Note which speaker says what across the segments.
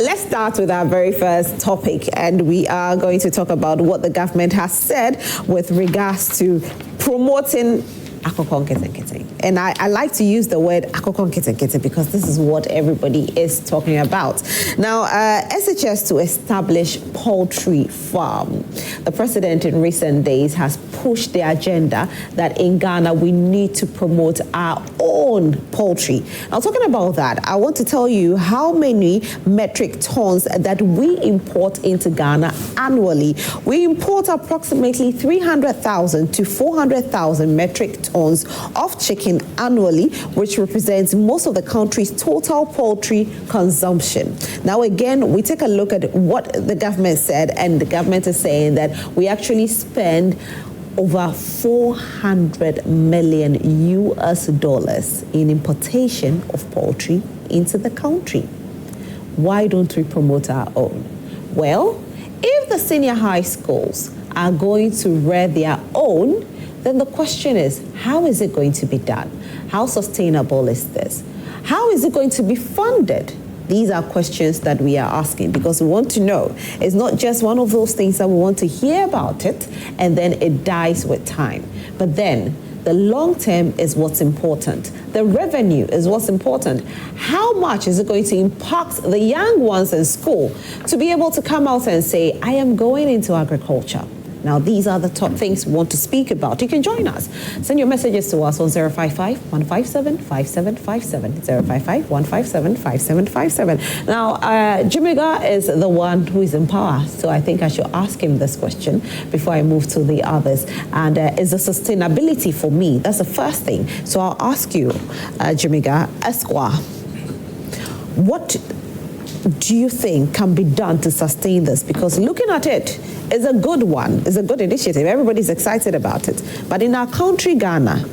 Speaker 1: Let's start with our very first topic, and we are going to talk about what the government has said with regards to promoting akoko nkete. And I like to use the word akoko nkete because this is what everybody is talking about. Now, SHS to establish poultry farm. The president in recent days has pushed the agenda that in Ghana we need to promote our own poultry. Now, talking about that, I want to tell you how many metric tons that we import into Ghana annually. We import approximately 300,000 to 400,000 metric tons of chicken annually, which represents most of the country's total poultry consumption. Now, again, we take a look at what the government said, and the government is saying that we actually spend over 400 million US dollars in importation of poultry into the country. Why don't we promote our own? Well, if the senior high schools are going to rear their own, then the question is, how is it going to be done? How sustainable is this? How is it going to be funded? These are questions that we are asking because we want to know. It's not just one of those things that we want to hear about it and then it dies with time. But then the long term is what's important. The revenue is what's important. How much is it going to impact the young ones in school to be able to come out and say, I am going into agriculture? Now, these are the top things we want to speak about. You can join us. Send your messages to us on 055-157-5757. 055-157-5757. Now, Jimiga is the one who is in power, so I think I should ask him this question before I move to the others. And is the sustainability for me? That's the first thing. So I'll ask you, Jimiga, Esquire, what do you think can be done to sustain this? Because looking at it is a good one. It's a good initiative. Everybody's excited about it. But in our country, Ghana,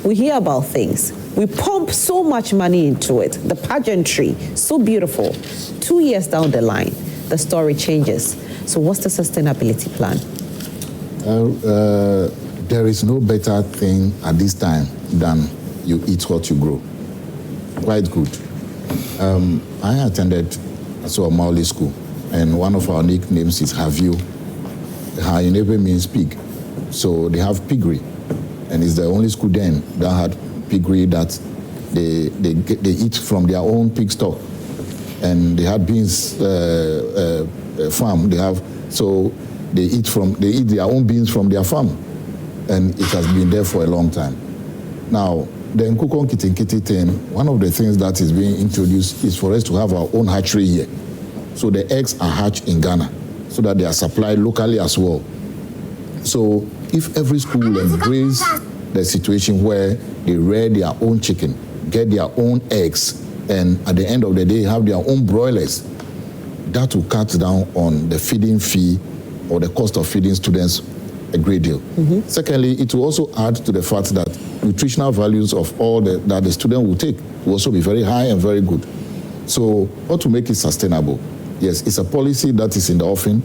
Speaker 1: we hear about things. We pump so much money into it. The pageantry, so beautiful. 2 years down the line, the story changes. So what's the sustainability plan?
Speaker 2: There is no better thing at this time than you eat what you grow. Quite good. I attended Maoli School, and one of our nicknames is Have You. Hainebe means pig. So they have piggery, and it's the only school then that had piggery that they eat from their own pig stock. And they had beans farm. They eat their own beans from their farm, and it has been there for a long time. Now, the Nkukon Kitinkiti thing, one of the things that is being introduced is for us to have our own hatchery here. So the eggs are hatched in Ghana so that they are supplied locally as well. So if every school will embrace the situation where they rear their own chicken, get their own eggs, and at the end of the day have their own broilers, that will cut down on the feeding fee or the cost of feeding students a great deal. Mm-hmm. Secondly, it will also add to the fact that nutritional values of all that the student will take will also be very high and very good. So how to make it sustainable? Yes, it's a policy that is in the offing.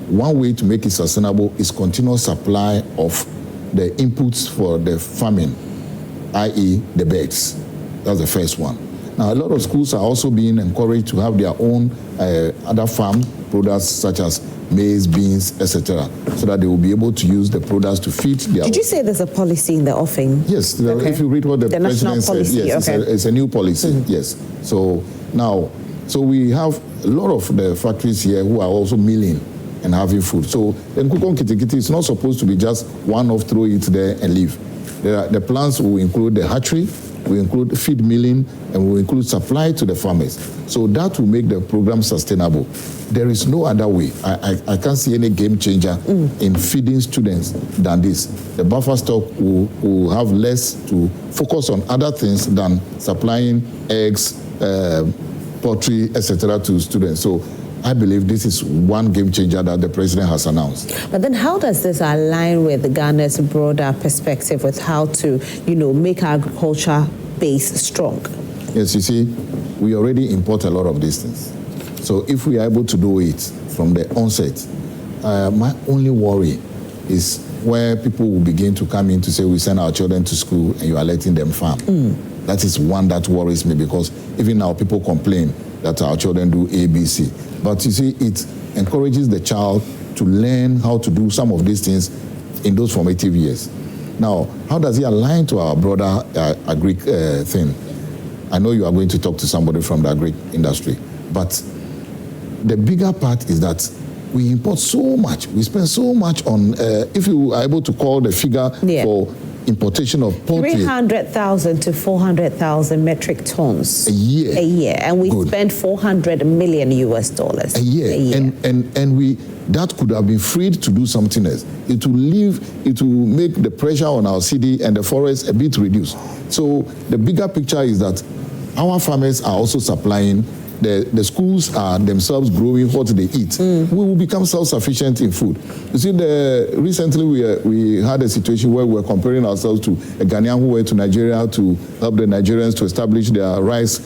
Speaker 2: One way to make it sustainable is continuous supply of the inputs for the farming, i.e. the beds. That's the first one. Now, a lot of schools are also being encouraged to have their own other farm products such as maize, beans, etc., so that they will be able to use the products to feed their...
Speaker 1: Did you say there's a policy in the offing?
Speaker 2: Yes, okay. If you read what the president said, yes, okay. It's a new policy, mm-hmm. Yes. So now, we have a lot of the factories here who are also milling and having food. So then Nkukon Kitikiti is not supposed to be just one-off, throw it there and leave. The plans will include the hatchery, will include feed milling, and will include supply to the farmers. So that will make the program sustainable. There is no other way. I can't see any game changer in feeding students than this. The buffer stock will have less to focus on other things than supplying eggs, poultry, etc. to students. So I believe this is one game changer that the president has announced.
Speaker 1: But then how does this align with Ghana's broader perspective with how to, make our agriculture base strong?
Speaker 2: Yes, you see, we already import a lot of these things. So if we are able to do it from the onset, my only worry is where people will begin to come in to say we send our children to school and you are letting them farm. That is one that worries me, because even now people complain that our children do ABC. But you see, it encourages the child to learn how to do some of these things in those formative years. Now, how does it align to our broader agri thing? I know you are going to talk to somebody from the agri industry, but the bigger part is that we import so much. We spend so much on, if you are able to call the figure for importation of poultry.
Speaker 1: 300,000 to 400,000 metric tons
Speaker 2: a year.
Speaker 1: A year, and we spend $400 million US
Speaker 2: a year. And we that could have been freed to do something else. It will make the pressure on our city and the forest a bit reduced. So the bigger picture is that our farmers are also supplying. The schools are themselves growing what they eat. We will become self-sufficient in food. You see, recently we had a situation where we were comparing ourselves to a Ghanaian who went to Nigeria to help the Nigerians to establish their rice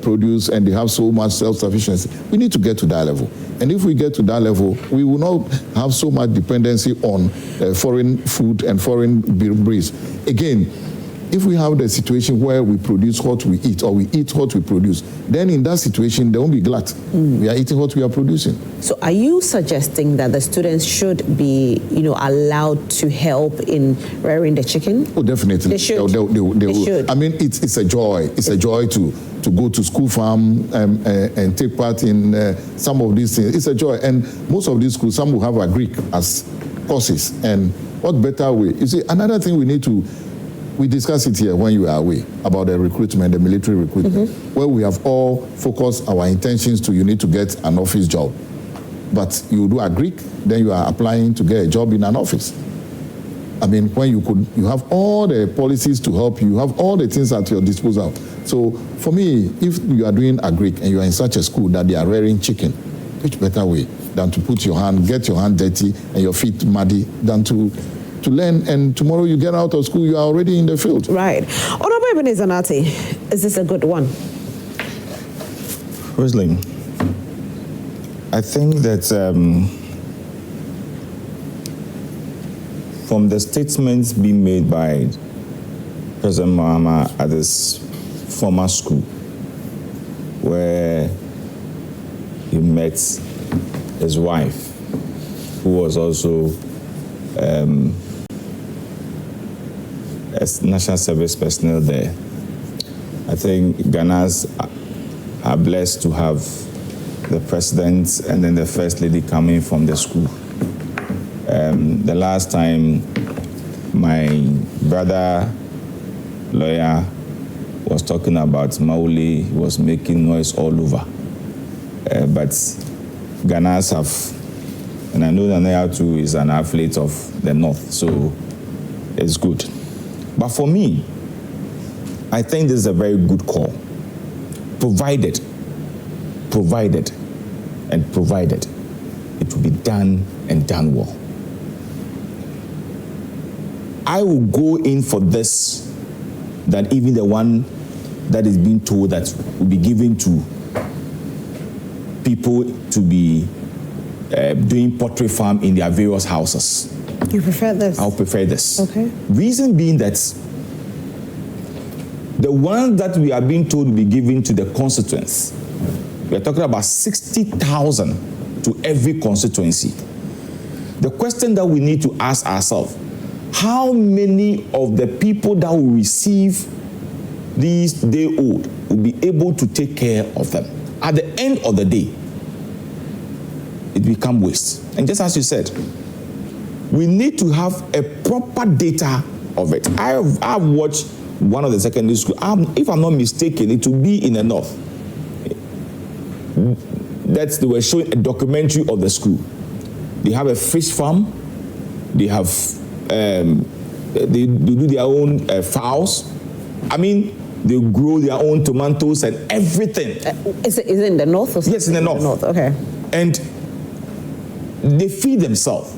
Speaker 2: produce, and they have so much self-sufficiency. We need to get to that level. And if we get to that level, we will not have so much dependency on foreign food and foreign breeds. Again, if we have the situation where we produce what we eat, or we eat what we produce, then in that situation, there won't be glut. We are eating what we are producing.
Speaker 1: So are you suggesting that the students should be, allowed to help in rearing the chicken?
Speaker 2: Oh, definitely.
Speaker 1: They should.
Speaker 2: They should. I mean, it's a joy. It's a joy to go to school farm and take part in some of these things. It's a joy. And most of these schools, some will have agri as courses. And what better way? You see, another thing we discussed it here when you were away about the recruitment, the military recruitment, where we have all focused our intentions to you need to get an office job. But you do agric, then you are applying to get a job in an office. I mean, when you have all the policies to help you, you have all the things at your disposal. So for me, if you are doing agric and you are in such a school that they are rearing chicken, which better way than to get your hand dirty and your feet muddy than to learn, and tomorrow you get out of school, you are already in the field.
Speaker 1: Right. Honorable Ebenezer Nartey, is this a good one?
Speaker 3: Rosalind, I think that from the statements being made by President Mahama at this former school, where he met his wife, who was also as national service personnel there. I think Ghanaians are blessed to have the president and then the first lady coming from the school. The last time my brother lawyer was talking about Mauli, he was making noise all over. But Ghanaians have, and I know that Naya too is an athlete of the North, so it's good. But for me, I think this is a very good call. Provided, it will be done and done well. I will go in for this, that even the one that is being told that will be given to people to be doing poultry farm in their various houses.
Speaker 1: You prefer this?
Speaker 3: I'll prefer this.
Speaker 1: Okay.
Speaker 3: Reason being that the one that we are being told will be given to the constituents, we are talking about 60,000 to every constituency. The question that we need to ask ourselves, how many of the people that will receive these day old will be able to take care of them? At the end of the day, it becomes waste. And just as you said, we need to have a proper data of it. I've watched one of the secondary schools. If I'm not mistaken, it will be in the North. They were showing a documentary of the school. They have a fish farm. They have they do their own fowls. I mean, they grow their own tomatoes and everything.
Speaker 1: Is it in the North? Or
Speaker 3: yes, in the North.
Speaker 1: Okay.
Speaker 3: And they feed themselves.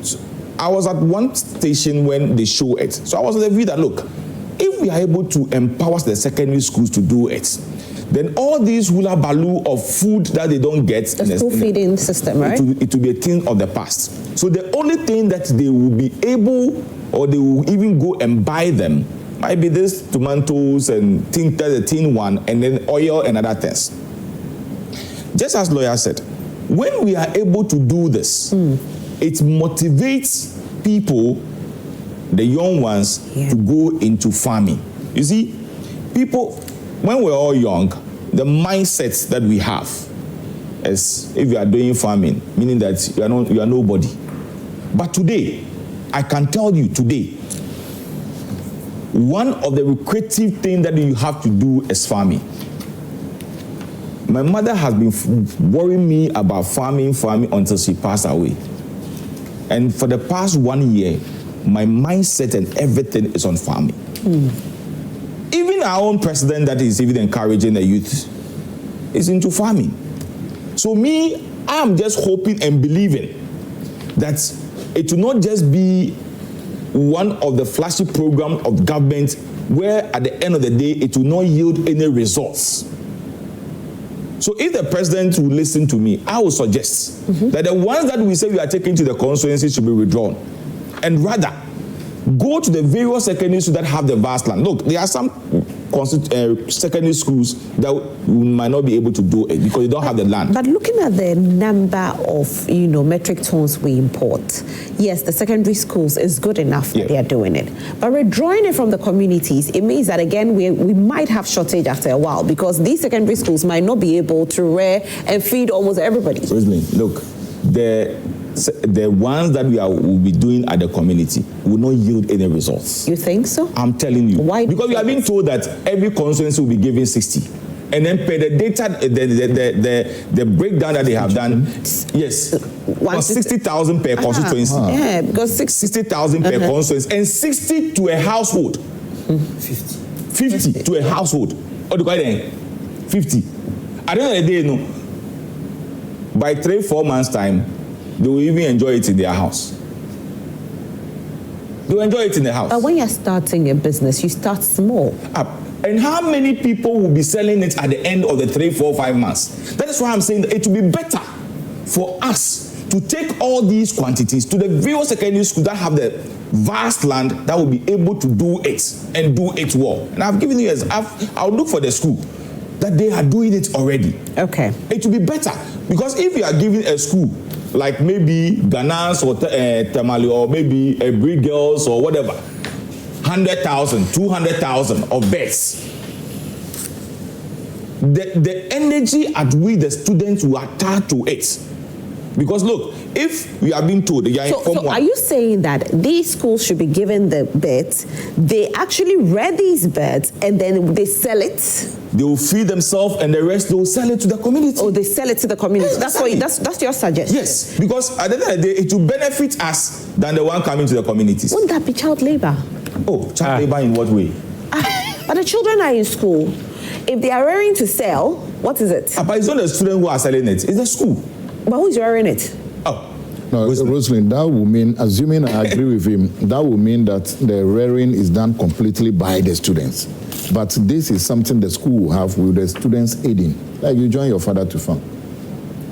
Speaker 3: So I was at one station when they show it. So I was on the view that, look, if we are able to empower the secondary schools to do it, then all these hula baloo of food that they don't get,
Speaker 1: the school feeding system, right?
Speaker 3: It will be a thing of the past. So the only thing that they will be able, or they will even go and buy them, Might be this tomatoes and the tin one, and then oil and other things. Just as lawyer said, when we are able to do this, it motivates people, the young ones, to go into farming. You see, people, when we're all young, the mindset that we have is if you are doing farming, meaning that you are nobody. But today, I can tell you today, one of the lucrative things that you have to do is farming. My mother has been worrying me about farming until she passed away. And for the past 1 year, my mindset and everything is on farming. Even our own president that is even encouraging the youth is into farming. So me, I'm just hoping and believing that it will not just be one of the flashy programs of government where at the end of the day, it will not yield any results. So if the president will listen to me, I will suggest that the ones that we say we are taking to the constituency should be withdrawn. And rather, go to the various secondary schools that have the vast land. Look, there are some secondary schools that might not be able to do it because they don't have the land.
Speaker 1: But looking at the number of, metric tons we import, yes, the secondary schools is good enough that they are doing it. But withdrawing it from the communities, it means that, again, we might have shortage after a while because these secondary schools might not be able to rear and feed almost everybody.
Speaker 3: Look, the ones that will be doing at the community will not yield any results.
Speaker 1: You think so?
Speaker 3: I'm telling you.
Speaker 1: Why?
Speaker 3: Because we have been told that every constituency will be given 60. And then per the data, the breakdown that they have done, yes, 60,000 per constituency.
Speaker 1: Yeah, because
Speaker 3: 60,000 per constituency and 60 to a household. 50 to a household. What do you call it? 50. At the end of the day, by 3-4 months' time, they will even enjoy it in their house. They will enjoy it in the house.
Speaker 1: But when you're starting a business, you start small.
Speaker 3: And how many people will be selling it at the end of the 3, 4, 5 months? That is why I'm saying that it will be better for us to take all these quantities to the various secondary schools that have the vast land that will be able to do it and do it well. And I've given you, I'll look for the school that they are doing it already.
Speaker 1: Okay.
Speaker 3: It will be better because if you are giving a school like maybe Ganas or Tamale or maybe a Brig Girls or whatever, 100,000, 200,000 of beds. The energy at which the students will attach to it. Because look, if we are being told,
Speaker 1: so are you saying that these schools should be given the beds, they actually rear these beds and then they sell it?
Speaker 3: They will feed themselves and the rest they will sell it to the community.
Speaker 1: Oh, they sell it to the community.
Speaker 3: Yes,
Speaker 1: that's your suggestion.
Speaker 3: Yes, because at the end of the day, it will benefit us than the one coming to the communities.
Speaker 1: Wouldn't that be child labor?
Speaker 3: Oh, child labor in what way?
Speaker 1: But the children are in school. If they are rearing to sell, what is it?
Speaker 3: But it's not the students who are selling it, it's the school.
Speaker 1: But who's rearing it?
Speaker 2: No, Rosalind, that will mean, assuming I agree with him, that will mean that the rearing is done completely by the students. But this is something the school will have with the students aiding. Like you join your father to farm.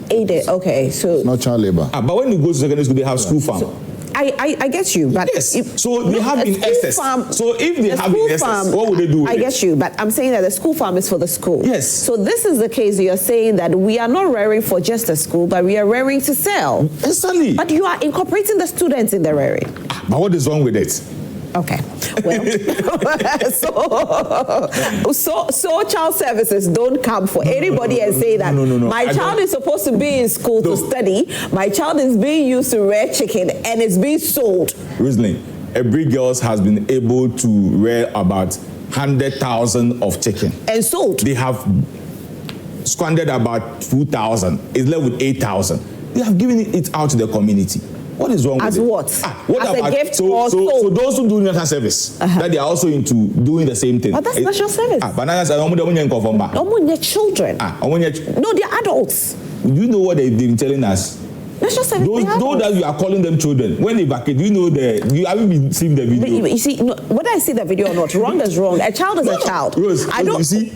Speaker 1: Aided, okay, so...
Speaker 2: It's not child labor.
Speaker 3: But when you go to secondary school, they have school farm.
Speaker 1: I get you, but
Speaker 3: yes. So they have in excess. So if they have in excess, what would they do with
Speaker 1: I get you, but I'm saying that the school farm is for the school.
Speaker 3: Yes.
Speaker 1: So this is the case. You're saying that we are not rearing for just the school, but we are rearing to sell.
Speaker 3: Exactly.
Speaker 1: But you are incorporating the students in the rearing.
Speaker 3: But what is wrong with it?
Speaker 1: Okay. Well, so child services don't come for anybody and say that my child is supposed to be in school to study. My child is being used to rear chicken and it's being sold.
Speaker 3: Recently, Brig Girls has been able to rear about 100,000 of chicken.
Speaker 1: And sold.
Speaker 3: They have squandered about 2,000. It's left with 8,000. They have given it out to the community. What is wrong with it?
Speaker 1: As what?
Speaker 3: What
Speaker 1: as
Speaker 3: about,
Speaker 1: a gift
Speaker 3: so those who do national service, that they are also into doing the same thing.
Speaker 1: But that's national service.
Speaker 3: But national
Speaker 1: children. No, they're adults.
Speaker 3: Do you know what they've been telling us?
Speaker 1: National service.
Speaker 3: Those that you are calling them children, when they vacate, do you know you haven't been seeing the video?
Speaker 1: You see, whether I see the video or not, wrong is wrong. A child is a child.
Speaker 3: Rose,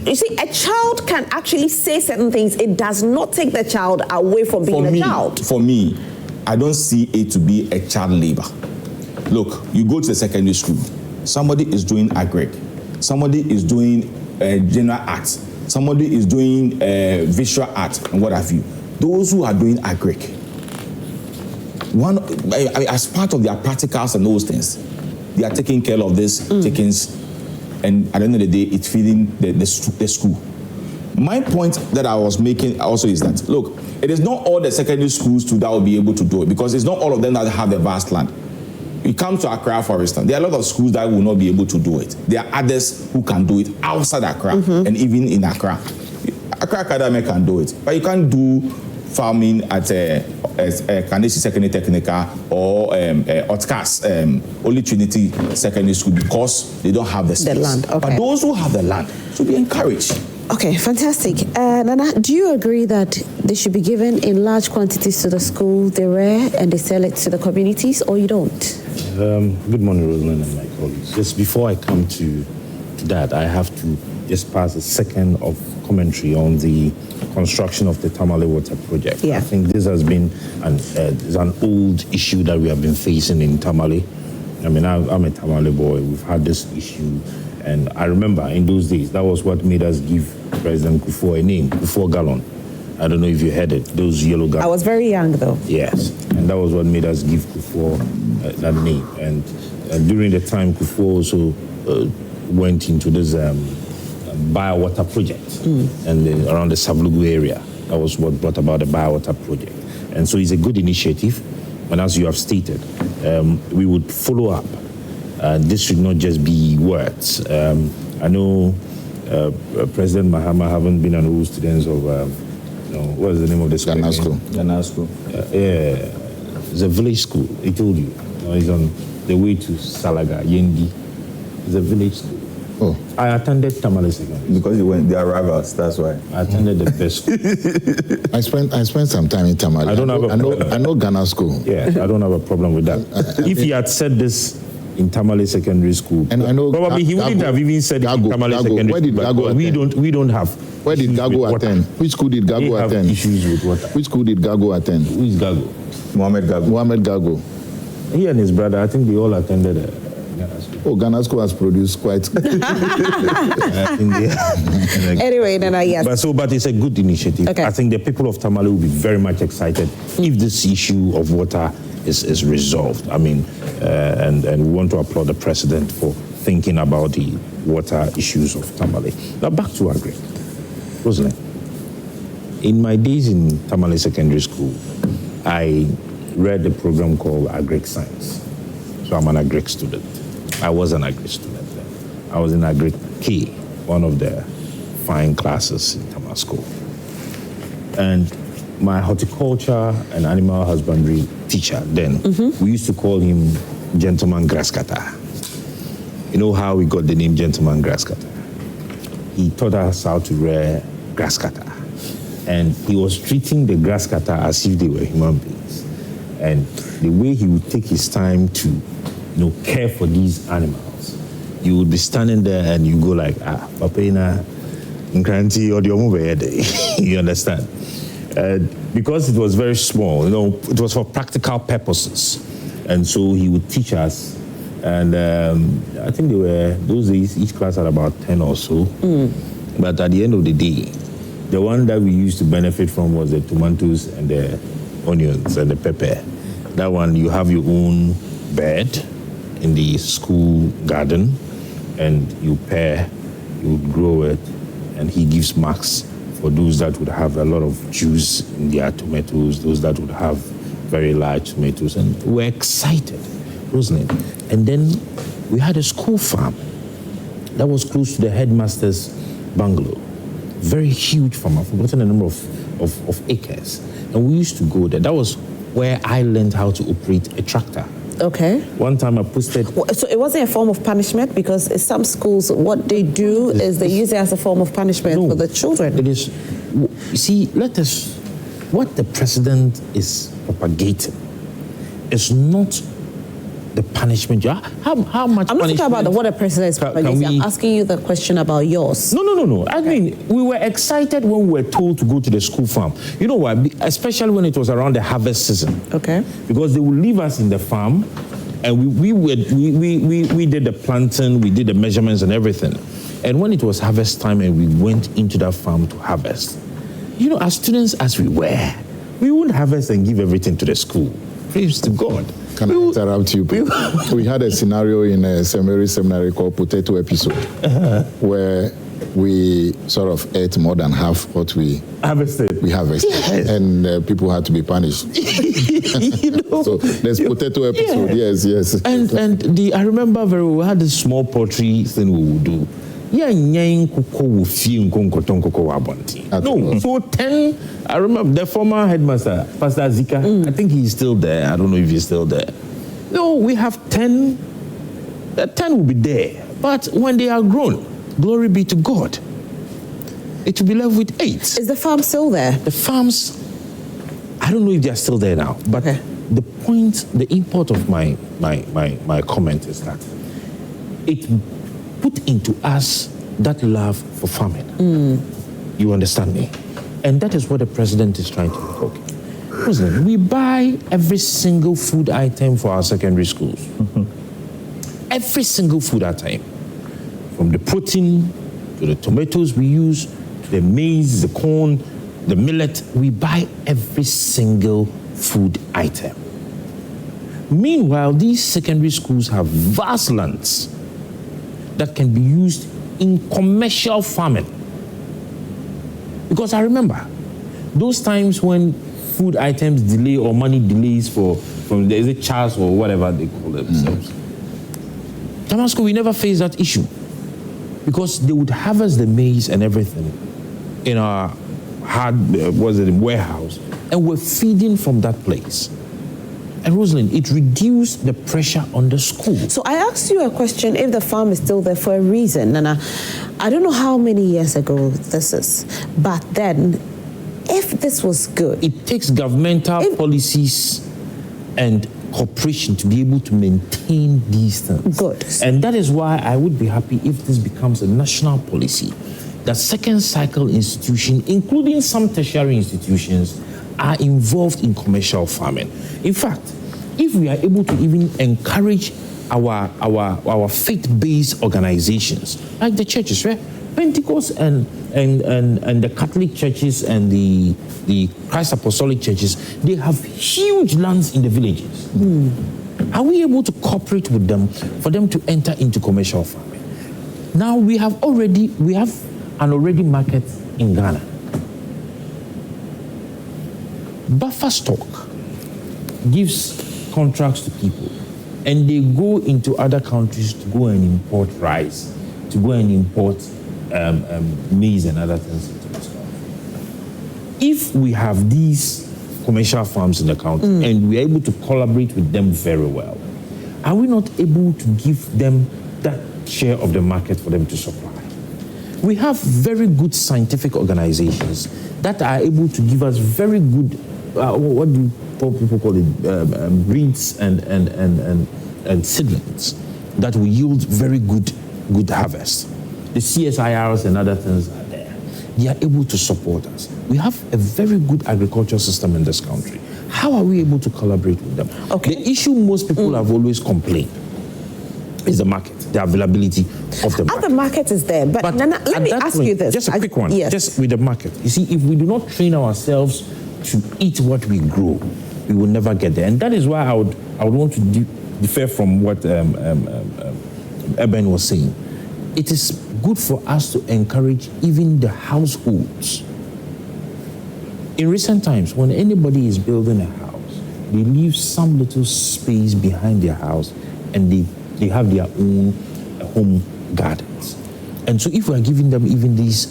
Speaker 1: you see, a child can actually say certain things. It does not take the child away from being a child.
Speaker 3: For me, I don't see it to be a child labor. Look, you go to the secondary school. somebody is doing agric, somebody is doing general arts, somebody is doing visual art and what have you. Those who are doing agric, as part of their practicals and those things, they are taking care of these chickens, and at the end of the day, it's feeding the school. My point that I was making also is that, look, it is not all the secondary schools that will be able to do it, because it's not all of them that have the vast land. It comes to Accra, for instance, there are a lot of schools that will not be able to do it. There are others who can do it outside Accra and even in Accra. Accra Academy can do it, but you can't do farming at Kanesi Secondary Technical or Otkas, Holy Trinity Secondary School, because they don't have the space.
Speaker 1: The land, okay.
Speaker 3: But those who have the land should be encouraged.
Speaker 1: Okay, fantastic. Nana, do you agree that they should be given in large quantities to the school, they rear and they sell it to the communities, or you don't?
Speaker 4: Good morning, Rosalind and my colleagues. Just before I come to that, I have to just pass a second of commentary on the construction of the Tamale Water Project.
Speaker 1: Yeah.
Speaker 4: I think this has been an old issue that we have been facing in Tamale. I mean, I'm a Tamale boy. We've had this issue. And I remember in those days, that was what made us give President Kufuor a name, Kufuor Gallon. I don't know if you heard it, those yellow gallons.
Speaker 1: I was very young, though.
Speaker 4: Yes, and that was what made us give Kufuor that name. And during the time, Kufuor also went into this biowater project and around the Savlugu area. That was what brought about the biowater project. And so it's a good initiative. And as you have stated, we would follow up. This should not just be words. I know President Mahama haven't been an old student of, what is the name of the school?
Speaker 2: Ghana School.
Speaker 3: Ghana School.
Speaker 4: It's a village school, he told you. It's on the way to Salaga, Yendi. It's a village school.
Speaker 2: Oh.
Speaker 4: I attended Tamale Secondary.
Speaker 3: Because they are rivals, that's why.
Speaker 4: I attended the best school.
Speaker 2: I spent some time in Tamale.
Speaker 4: I
Speaker 2: know Ghana School.
Speaker 4: Yeah, I don't have a problem with that. If he had said this in Tamale Secondary School,
Speaker 2: and I know
Speaker 4: probably he wouldn't have even said it in Tamale Secondary
Speaker 2: Where did
Speaker 4: School.
Speaker 2: Gago
Speaker 4: We don't have.
Speaker 2: Where did Gago attend? Which school did Gago attend?
Speaker 4: Have issues with water.
Speaker 2: Which school did Gago attend?
Speaker 4: Who is Gago?
Speaker 3: Mohammed Gago.
Speaker 4: He and his brother, I think they all attended Ghana School.
Speaker 2: Oh, Ghana School has produced quite.
Speaker 1: Anyway, Nana, yes.
Speaker 4: But it's a good initiative.
Speaker 1: Okay.
Speaker 4: I think the people of Tamale will be very much excited if this issue of water is resolved. I mean, and we want to applaud the president for thinking about the water issues of Tamale. Now back to agri. Rosalind, in my days in Tamale Secondary School, I read a program called Agric Science. So I'm an agric student. I was an agric student then. I was in Agric K, one of the fine classes in Tamale School. And my horticulture and animal husbandry teacher then, we used to call him Gentleman Grasscutter. You know how we got the name Gentleman Grasscutter? He taught us how to rear grasscutter. And he was treating the grasscutter as if they were human beings. And the way he would take his time to, care for these animals, you would be standing there and you go like, Papena, Nkranti, or you understand? Because it was very small, it was for practical purposes. And so he would teach us. And I think those days, each class had about 10 or so. But at the end of the day, the one that we used to benefit from was the tomatoes and the onions and the pepper. That one, you have your own bed in the school garden, and you would grow it, and he gives marks for those that would have a lot of juice in their tomatoes, those that would have very large tomatoes, and we're excited, Rosalind. And then we had a school farm that was close to the headmaster's bungalow. Very huge farm, I've forgotten the number of acres. And we used to go there. That was where I learned how to operate a tractor.
Speaker 1: Okay.
Speaker 4: One time I posted...
Speaker 1: So it wasn't a form of punishment, because in some schools, what they do is they use it as a form of punishment for the children.
Speaker 4: It is... You see, what the president is propagating is not the punishment. How much
Speaker 1: I'm not
Speaker 4: punishment...
Speaker 1: talking about what the president is propagating. I'm asking you the question about yours.
Speaker 4: No. I mean, we were excited when we were told to go to the school farm. You know why? Especially when it was around the harvest season.
Speaker 1: Okay.
Speaker 4: Because they would leave us in the farm, And we did the planting, we did the measurements and everything. And when it was harvest time and we went into that farm to harvest, you know, as students as we were, we wouldn't harvest and give everything to the school. Praise to God.
Speaker 2: Can I interrupt you? We had a scenario in a seminary called Potato Episode, where we sort of ate more than half what we harvested. Yes. And people had to be punished.
Speaker 4: You know,
Speaker 2: so there's Potato Episode, yes.
Speaker 4: And I remember very well, we had this small poultry thing we would do. No, so 10, I remember the former headmaster, Pastor Zika, I think he's still there. I don't know if he's still there. No, we have 10, the 10 will be there. But when they are grown, glory be to God, it will be left with 8.
Speaker 1: Is the farm still there?
Speaker 4: The farms, I don't know if they are still there now, but the point, the import of my comment is that it put into us that love for farming. You understand me? And that is what the president is trying to do. Okay. President, we buy every single food item for our secondary schools. Every single food item. From the protein, to the tomatoes we use, to the maize, the corn, the millet, we buy every single food item. Meanwhile, these secondary schools have vast lands that can be used in commercial farming. Because I remember those times when food items delay or money delays from is it Charles or whatever they call themselves. Damascus, we never faced that issue because they would harvest the maize and everything in our warehouse, and we're feeding from that place. And Rosalind, it reduced the pressure on the school.
Speaker 1: So I asked you a question, if the farm is still there for a reason, and I don't know how many years ago this is, but then, if this was good...
Speaker 4: It takes governmental policies and cooperation to be able to maintain these things.
Speaker 1: Good.
Speaker 4: And that is why I would be happy if this becomes a national policy, that second cycle institutions, including some tertiary institutions, are involved in commercial farming. In fact, if we are able to even encourage our faith-based organizations, like the churches, right? Pentecost and the Catholic churches and the Christ Apostolic churches, they have huge lands in the villages. Are we able to cooperate with them for them to enter into commercial farming? Now we have an already market in Ghana. Buffer stock gives contracts to people, and they go into other countries to go and import rice, to go and import maize and other things into this country. If we have these commercial farms in the country and we are able to collaborate with them very well, are we not able to give them that share of the market for them to supply? We have very good scientific organizations that are able to give us very good, what do people call it, breeds and seedlings that will yield very good harvest. The CSIRs and other things are there. They are able to support us. We have a very good agricultural system in this country. How are we able to collaborate with them?
Speaker 1: Okay.
Speaker 4: The issue most people have always complained is the market, the availability of the market.
Speaker 1: The market is there, but Nana, let me ask you this.
Speaker 4: Just a quick one,
Speaker 1: yes.
Speaker 4: Just with the market. You see, if we do not train ourselves to eat what we grow, we will never get there. And that is why I would want to differ from what Eben was saying. It is good for us to encourage even the households. In recent times, when anybody is building a house, they leave some little space behind their house and they have their own home gardens. And so if we are giving them even these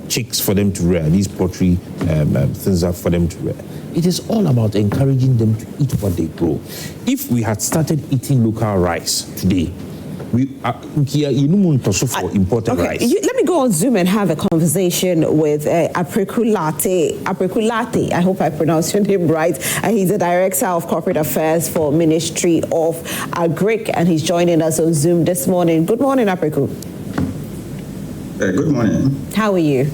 Speaker 4: chicks for them to rear, these poultry things are for them to rear, it is all about encouraging them to eat what they grow. If we had started eating local rice today, imported rice.
Speaker 1: Let me go on Zoom and have a conversation with Ablekuma. I hope I pronounced your name right. He's the Director of Corporate Affairs for Ministry of Agric, and he's joining us on Zoom this morning. Good morning, Ablekuma.
Speaker 5: Good morning.
Speaker 1: How are you?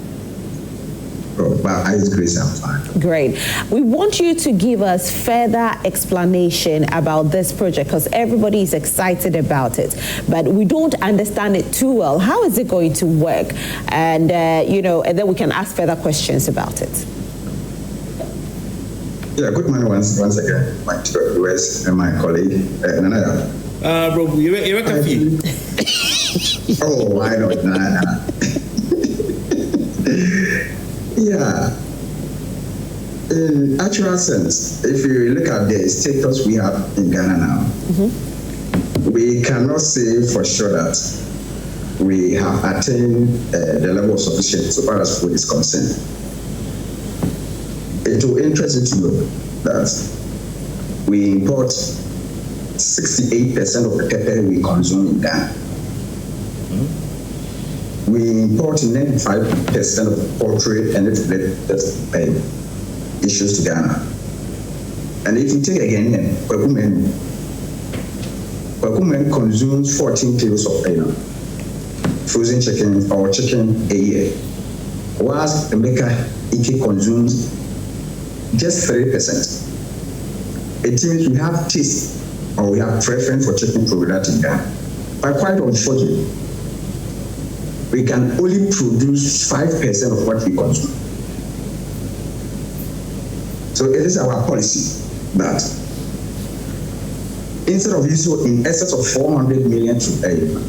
Speaker 5: By His grace, I'm fine.
Speaker 1: Great. We want you to give us further explanation about this project because everybody is excited about it, but we don't understand it too well. How is it going to work? And, and then we can ask further questions about it.
Speaker 5: Yeah, good morning once again, my US and my colleague, Nana.
Speaker 6: Bro, you're a coffee.
Speaker 5: Oh, I know it, Nana. Yeah. In actual sense, if you look at the status we have in Ghana now, we cannot say for sure that we have attained the level of sufficiency so far as food is concerned. It will interest you to know that we import 68% of the pepper we consume in Ghana. We import 95% of poultry and issues to Ghana. And if you take again, Pakumen consumes 14 kilos of frozen chicken or chicken a year, whilst Emeka Ike consumes just 30%. It means we have taste or we have preference for chicken product in Ghana. But quite unfortunately, we can only produce 5% of what we consume. So it is our policy that instead of using in excess of 400 million to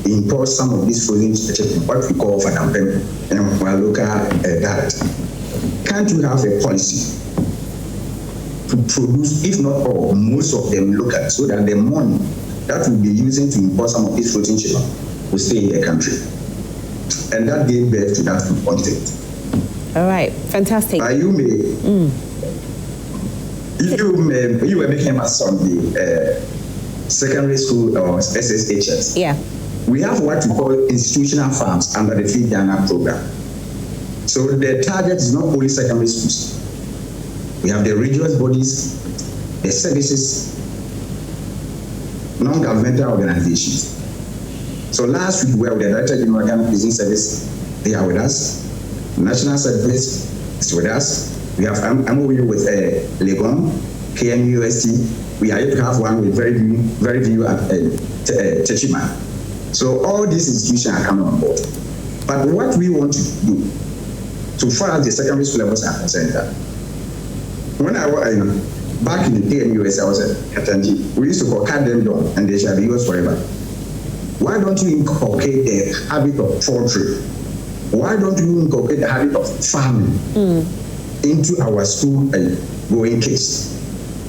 Speaker 5: import some of these frozen chicken, what we call fadampem and our local diet, can't we have a policy to produce, if not all, most of them local, so that the money that we'll be using to import some of these frozen chicken will stay in the country? And that gave birth to that food content. All
Speaker 1: right, fantastic.
Speaker 5: You were making us on the secondary school or SSHS.
Speaker 1: Yeah.
Speaker 5: We have what we call institutional farms under the Feed Ghana program. So the target is not only secondary schools. We have the religious bodies, the services, non-governmental organizations. So last week, we were with the Director General Ghana Prison Service. They are with us. National Service is with us. We have MOU with Legon, KMUST. We are able to have one with Very View at Techima. So all these institutions are coming on board. But what we want to do, so far as the secondary school levels are concerned, when I was back in the KMUST, I was at Katanji. We used to cut them down, and they shall be yours forever. Why don't you inculcate the habit of poultry? Why don't you inculcate the habit of farming into our school going kids?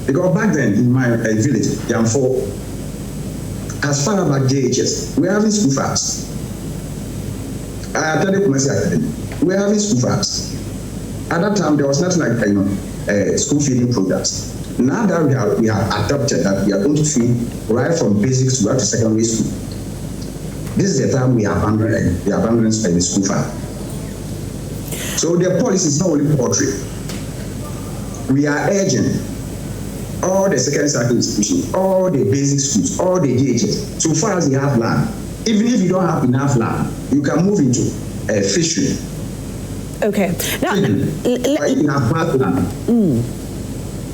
Speaker 5: Because back then in my village, Yamfo, as far as back JHS, we're having school farms. I attended Kumasi Academy. We're having school farms. At that time, there was nothing like school feeding programs. Now that we have adopted that we are going to feed right from basic school up to secondary school. This is the time we abandon the school farm. So the policy is not only poultry. We are urging all the secondary school institutions, all the basic schools, all the DHS, so far as they have land. Even if you don't have enough land, you can move into fishery.
Speaker 1: Okay. Now,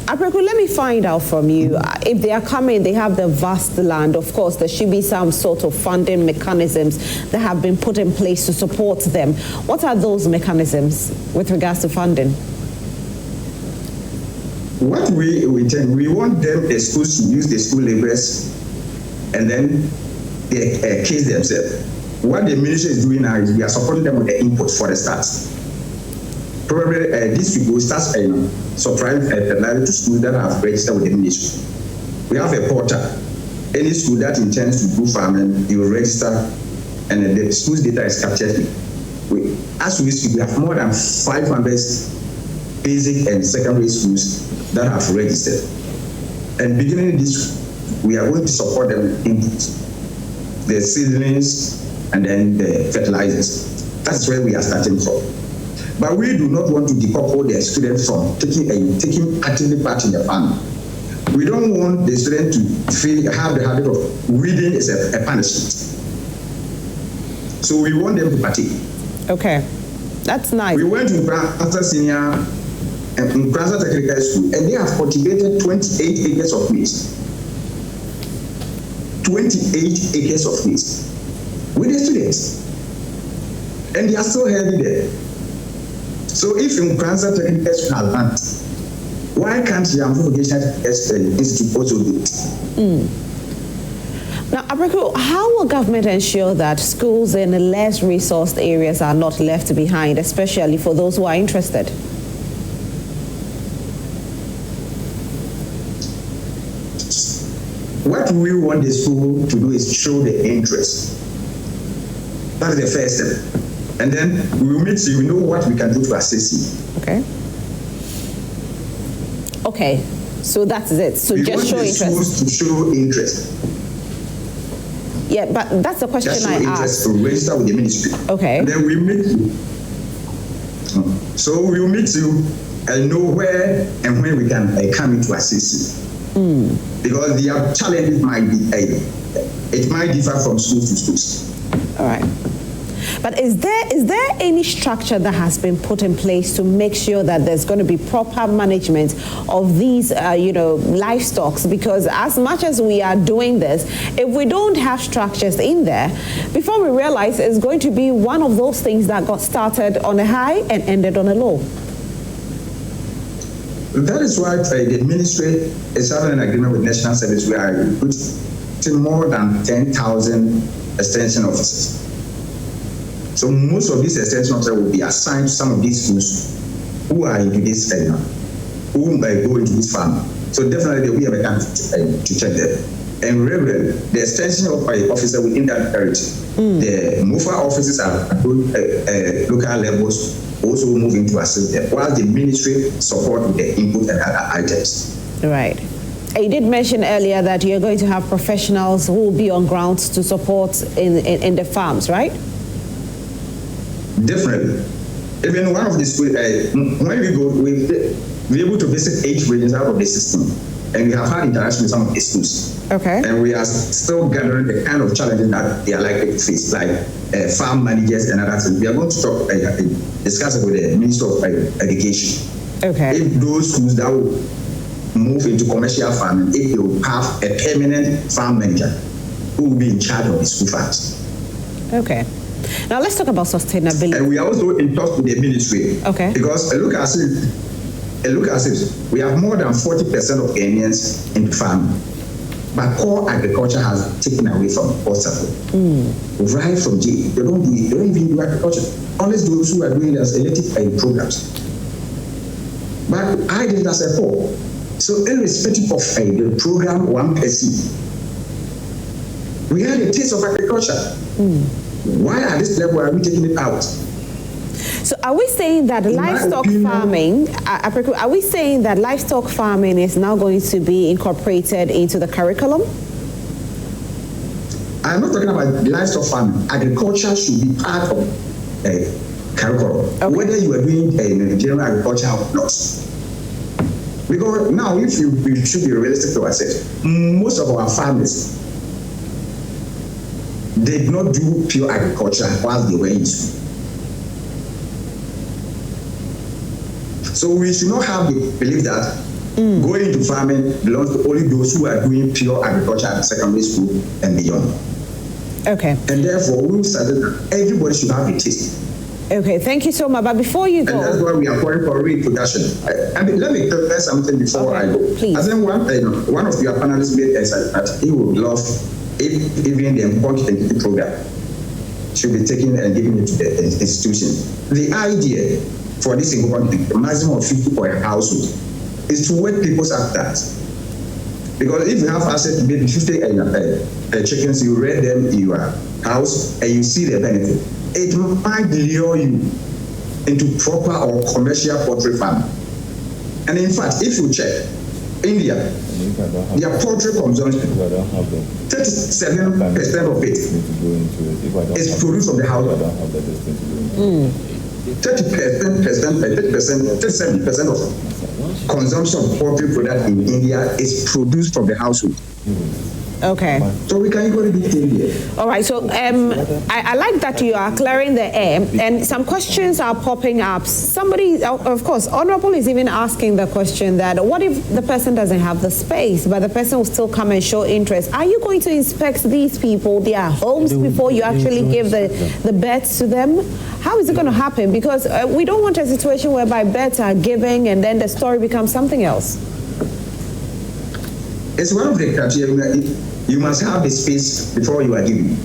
Speaker 1: Ablekuma, let me find out from you. If they are coming, they have the vast land. Of course, there should be some sort of funding mechanisms that have been put in place to support them. What are those mechanisms with regards to funding?
Speaker 5: What we want them, the schools, to use the school laborers and then they case themselves. What the ministry is doing now is we are supporting them with the input for the start. Probably this week we will start supplying fertilizer to schools that have registered with the ministry. We have a portal. Any school that intends to do farming, you will register, and the school's data is captured. As we speak, we have more than 500 basic and secondary schools that have registered. And beginning this, we are going to support them with inputs, the seedlings, and then the fertilizers. That's where we are starting from. But we do not want to decouple the students from taking actively part in the farm. We don't want the student to have the habit of reading as a punishment. So we want them to partake.
Speaker 1: Okay. That's nice.
Speaker 5: We went to Ebenezer Senior and Ebenezer Technical School, and they have cultivated 28 acres of maize. 28 acres of maize with the students, and they are still healthy there. So if Ebenezer Technical School has land, why can't the Vocational Institute also do it?
Speaker 1: Now, Ablekuma, how will government ensure that schools in less resourced areas are not left behind, especially for those who are interested?
Speaker 5: What we want the school to do is show the interest. That's the first step. And then we will meet you, we know what we can do to assist you.
Speaker 1: Okay. Okay, so that's it. So
Speaker 5: we
Speaker 1: just show interest.
Speaker 5: Schools to show interest.
Speaker 1: Yeah, but that's the question
Speaker 5: just show
Speaker 1: I
Speaker 5: interest
Speaker 1: asked.
Speaker 5: to register with the ministry.
Speaker 1: Okay.
Speaker 5: And then we meet you. So we'll meet you and know where and when we can come in to assist you. Because the challenges might be, it might differ from school to schools.
Speaker 1: All right. But is there any structure that has been put in place to make sure that there's going to be proper management of these, livestock? Because as much as we are doing this, if we don't have structures in there, before we realize it's going to be one of those things that got started on a high and ended on a low.
Speaker 5: That is why the ministry is having an agreement with National Service where I put more than 10,000 extension officers. So most of these extension officers will be assigned to some of these schools who are into this area, who might go into this farm. So definitely there will be a mechanism to check them. And regularly, the extension officer within that territory, the MOFA officers at local levels also move into assist them, while the ministry support with the input and other items.
Speaker 1: Right. You did mention earlier that you're going to have professionals who will be on ground to support in the farms, right?
Speaker 5: Definitely. Even one of the schools, when we go, we're able to visit 8 regions out of the system. And we have had interaction with some of the schools. Okay. And we are still gathering the kind of challenges that they are likely to face, like farm managers and other things. We are going to talk, discuss it with the Minister of Education. Okay. If those schools that will move into commercial farming, if they will have a permanent farm manager who will be in charge of the school farms.
Speaker 1: Okay. Now let's talk about sustainability.
Speaker 5: And we are also in touch with the ministry. Okay. Because look at it, we have more than 40% of Ghanaians in farming. But core agriculture has taken away from all support. Right from J, they don't do it, they don't even do agriculture. Unless those who are doing their elective programs. But I did it as a whole. So irrespective of the program one person, we had a taste of agriculture. Why at this level are we taking it out?
Speaker 1: So are we saying that livestock farming, are we saying that livestock farming is now going to be incorporated into the curriculum?
Speaker 5: I'm not talking about livestock farming. Agriculture should be part of curriculum, whether you are doing general agriculture or not. Because now, if we should be realistic to ourselves, most of our farmers did not do pure agriculture while they were in school. So we should not have the belief that going into farming belongs to only those who are doing pure agriculture at secondary school and beyond. Okay. And therefore, we decided that everybody should have a taste.
Speaker 1: Okay, thank you so much. But before you go,
Speaker 5: and that's why we are calling for reintroduction. Let me tell you something before I go. Please. I think one of your panelists made that he would love if even the important program should be taken and given it to the institution. The idea for this important, the maximum of 50 per household, is to whet people's appetites. Because if you have access to maybe 50 chickens, you rear them in your house and you see the benefit, it might lure you into proper or commercial poultry farming. And in fact, if you check India, their poultry consumption, 37% of it is produced from the household. 37% of consumption of poultry product in India is produced from the household.
Speaker 1: Okay.
Speaker 5: So we can equally be here.
Speaker 1: All right, so I like that you are clearing the air, and some questions are popping up. Somebody, of course, Honorable is even asking the question that what if the person doesn't have the space, but the person will still come and show interest? Are you going to inspect these people, their homes, before you actually give the beds to them? How is it going to happen? Because we don't want a situation whereby beds are given and then the story becomes something else.
Speaker 5: It's one of the criteria. You must have the space before you are given.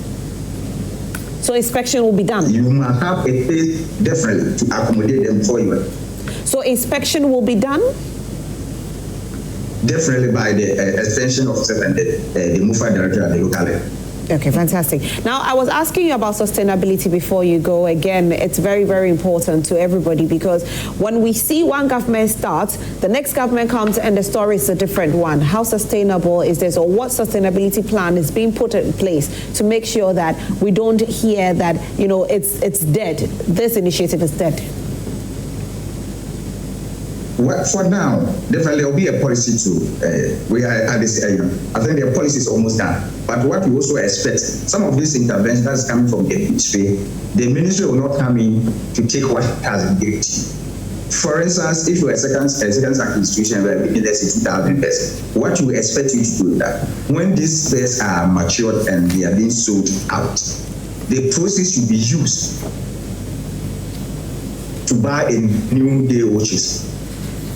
Speaker 1: So inspection will be done?
Speaker 5: You must have a space definitely to accommodate them before you are.
Speaker 1: So inspection will be done?
Speaker 5: Definitely by the extension officer and the MUFA director at the local level.
Speaker 1: Okay, fantastic. Now, I was asking you about sustainability before you go. Again, it's very, very important to everybody, because when we see one government start, the next government comes and the story is a different one. How sustainable is this, or what sustainability plan is being put in place to make sure that we don't hear that, you know, it's dead. This initiative is dead.
Speaker 5: Well, for now, definitely there will be a policy we are at this area. I think the policy is almost done. But what we also expect, some of this intervention that's coming from the ministry will not come in to take what has been given. For instance, if you are a second institution where we let's say 2,000 beds, what you expect you to do is that when these beds are matured and they are being sold out, the proceeds should be used to buy a new day watches.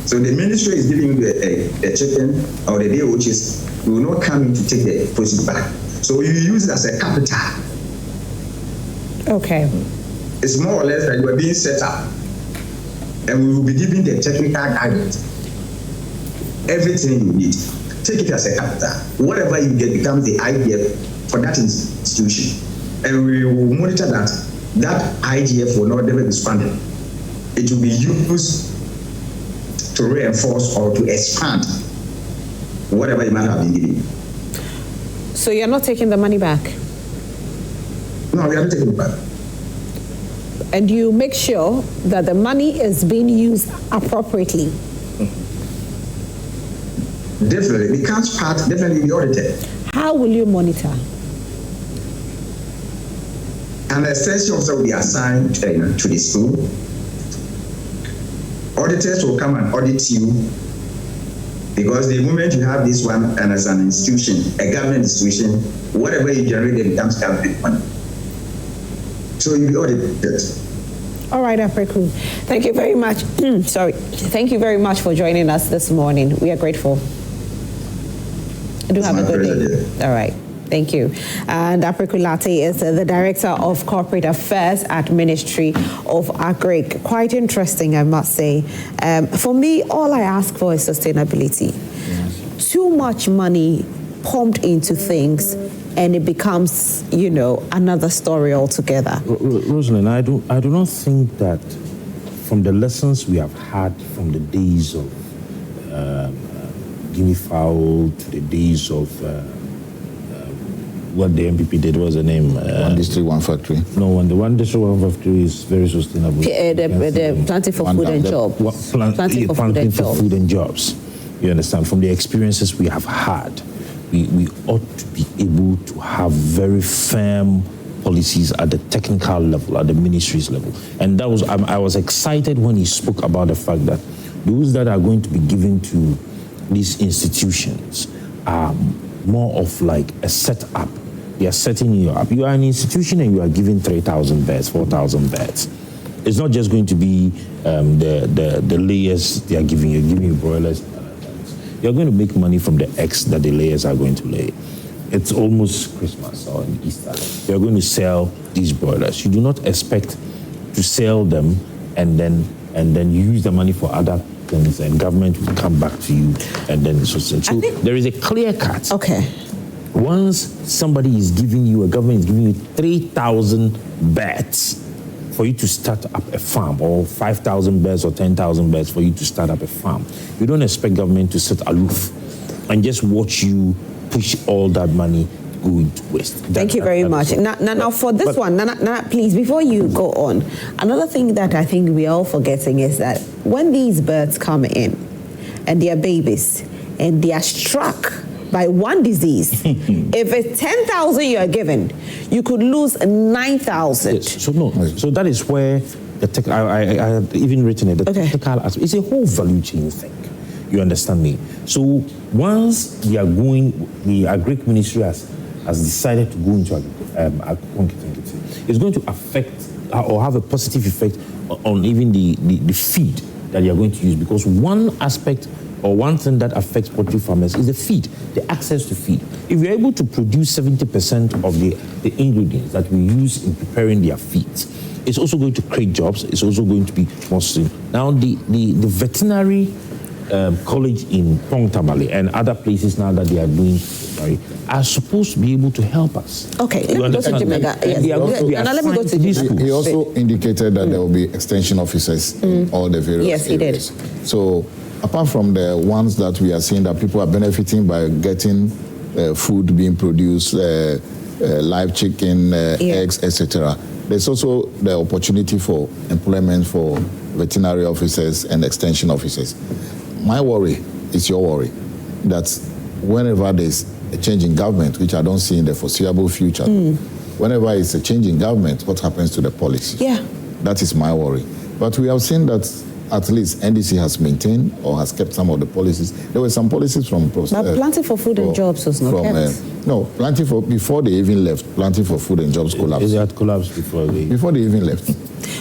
Speaker 5: So the ministry is giving you the chicken or the day watches. You will not come in to take the proceeds back. So you use it as a capital.
Speaker 1: Okay.
Speaker 5: It's more or less that you are being set up. And we will be giving the technical guidance. Everything you need. Take it as a capital. Whatever you get becomes the IDF for that institution. And we will monitor that IDF will not ever be expanded. It will be used to reinforce or to expand whatever you might have been given.
Speaker 1: So you're not taking the money back?
Speaker 5: No, we are not taking it back.
Speaker 1: And you make sure that the money is being used appropriately?
Speaker 5: Definitely. The cash part definitely be audited.
Speaker 1: How will you monitor?
Speaker 5: An extension officer will be assigned to the school. Auditors will come and audit you, because the moment you have this one and as an institution, a government institution, whatever you generate becomes government money. So you'll be audited.
Speaker 1: All right, Apreku. Thank you very much. Sorry. Thank you very much for joining us this morning. We are grateful. Do have a good day. All right. Thank you. And Apreku Nartey is the Director of Corporate Affairs at Ministry of Agric. Quite interesting, I must say. For me, all I ask for is sustainability. Yes. Too much money pumped into things, and it becomes, you know, another story altogether.
Speaker 4: Rosalind, I do not think that from the lessons we have had from the days of guinea fowl to the days of what the MPP did, was the name?
Speaker 2: One district, one factory.
Speaker 4: No, the one district, one factory is very sustainable.
Speaker 1: The planting for food and jobs.
Speaker 4: Planting for food and jobs. You understand? From the experiences we have had, we ought to be able to have very firm policies at the technical level, at the ministry's level. And that was, I was excited when he spoke about the fact that those that are going to be given to these institutions are more of like a setup. They are setting you up. You are an institution and you are giving 3,000 beds, 4,000 beds. It's not just going to be the layers they are giving you. Giving you broilers. You're going to make money from the eggs that the layers are going to lay. It's almost Christmas or Easter. You're going to sell these broilers. You do not expect to sell them and then use the money for other things, and government will come back to you, and then so there is a clear cut.
Speaker 1: Okay.
Speaker 4: Once somebody is giving you, a government is giving you 3,000 beds for you to start up a farm, or 5,000 beds or 10,000 beds for you to start up a farm, you don't expect government to sit aloof and just watch you push all that money go into waste.
Speaker 1: Thank you very much. Now for this one, Nana, please, before you go on, another thing that I think we are all forgetting is that when these birds come in and they are babies and they are struck by one disease. If it's 10,000 you are given, you could lose 9,000.
Speaker 4: Yes. So that is where I have even written it. The technical aspect. It's a whole value chain thing. You understand me? So once we are going, the Agric Ministry has decided to go into it's going to affect or have a positive effect on even the feed that you are going to use, because one aspect or one thing that affects poultry farmers is the feed, the access to feed. If you're able to produce 70% of the ingredients that we use in preparing their feeds, it's also going to create jobs. It's also going to be more sustainable. Now, the veterinary college in Pongtamale and other places now that they are doing are supposed to be able to help us.
Speaker 1: Okay, let me go to Jamaica. Let me go to this school.
Speaker 2: He also indicated that there will be extension officers in all the various areas.
Speaker 1: He did.
Speaker 2: So apart from the ones that we are seeing that people are benefiting by getting food being produced, live chicken, eggs, etc., there's also the opportunity for employment for veterinary officers and extension officers. My worry is your worry, that whenever there's a change in government, which I don't see in the foreseeable future, whenever it's a change in government, what happens to the policy?
Speaker 1: Yeah.
Speaker 2: That is my worry. But we have seen that at least NDC has maintained or has kept some of the policies. There were some policies from...
Speaker 1: But Planting for Food and Jobs was not kept.
Speaker 2: No, Planting for... Before they even left, Planting for Food and Jobs collapsed.
Speaker 4: They had collapsed before they even
Speaker 2: left.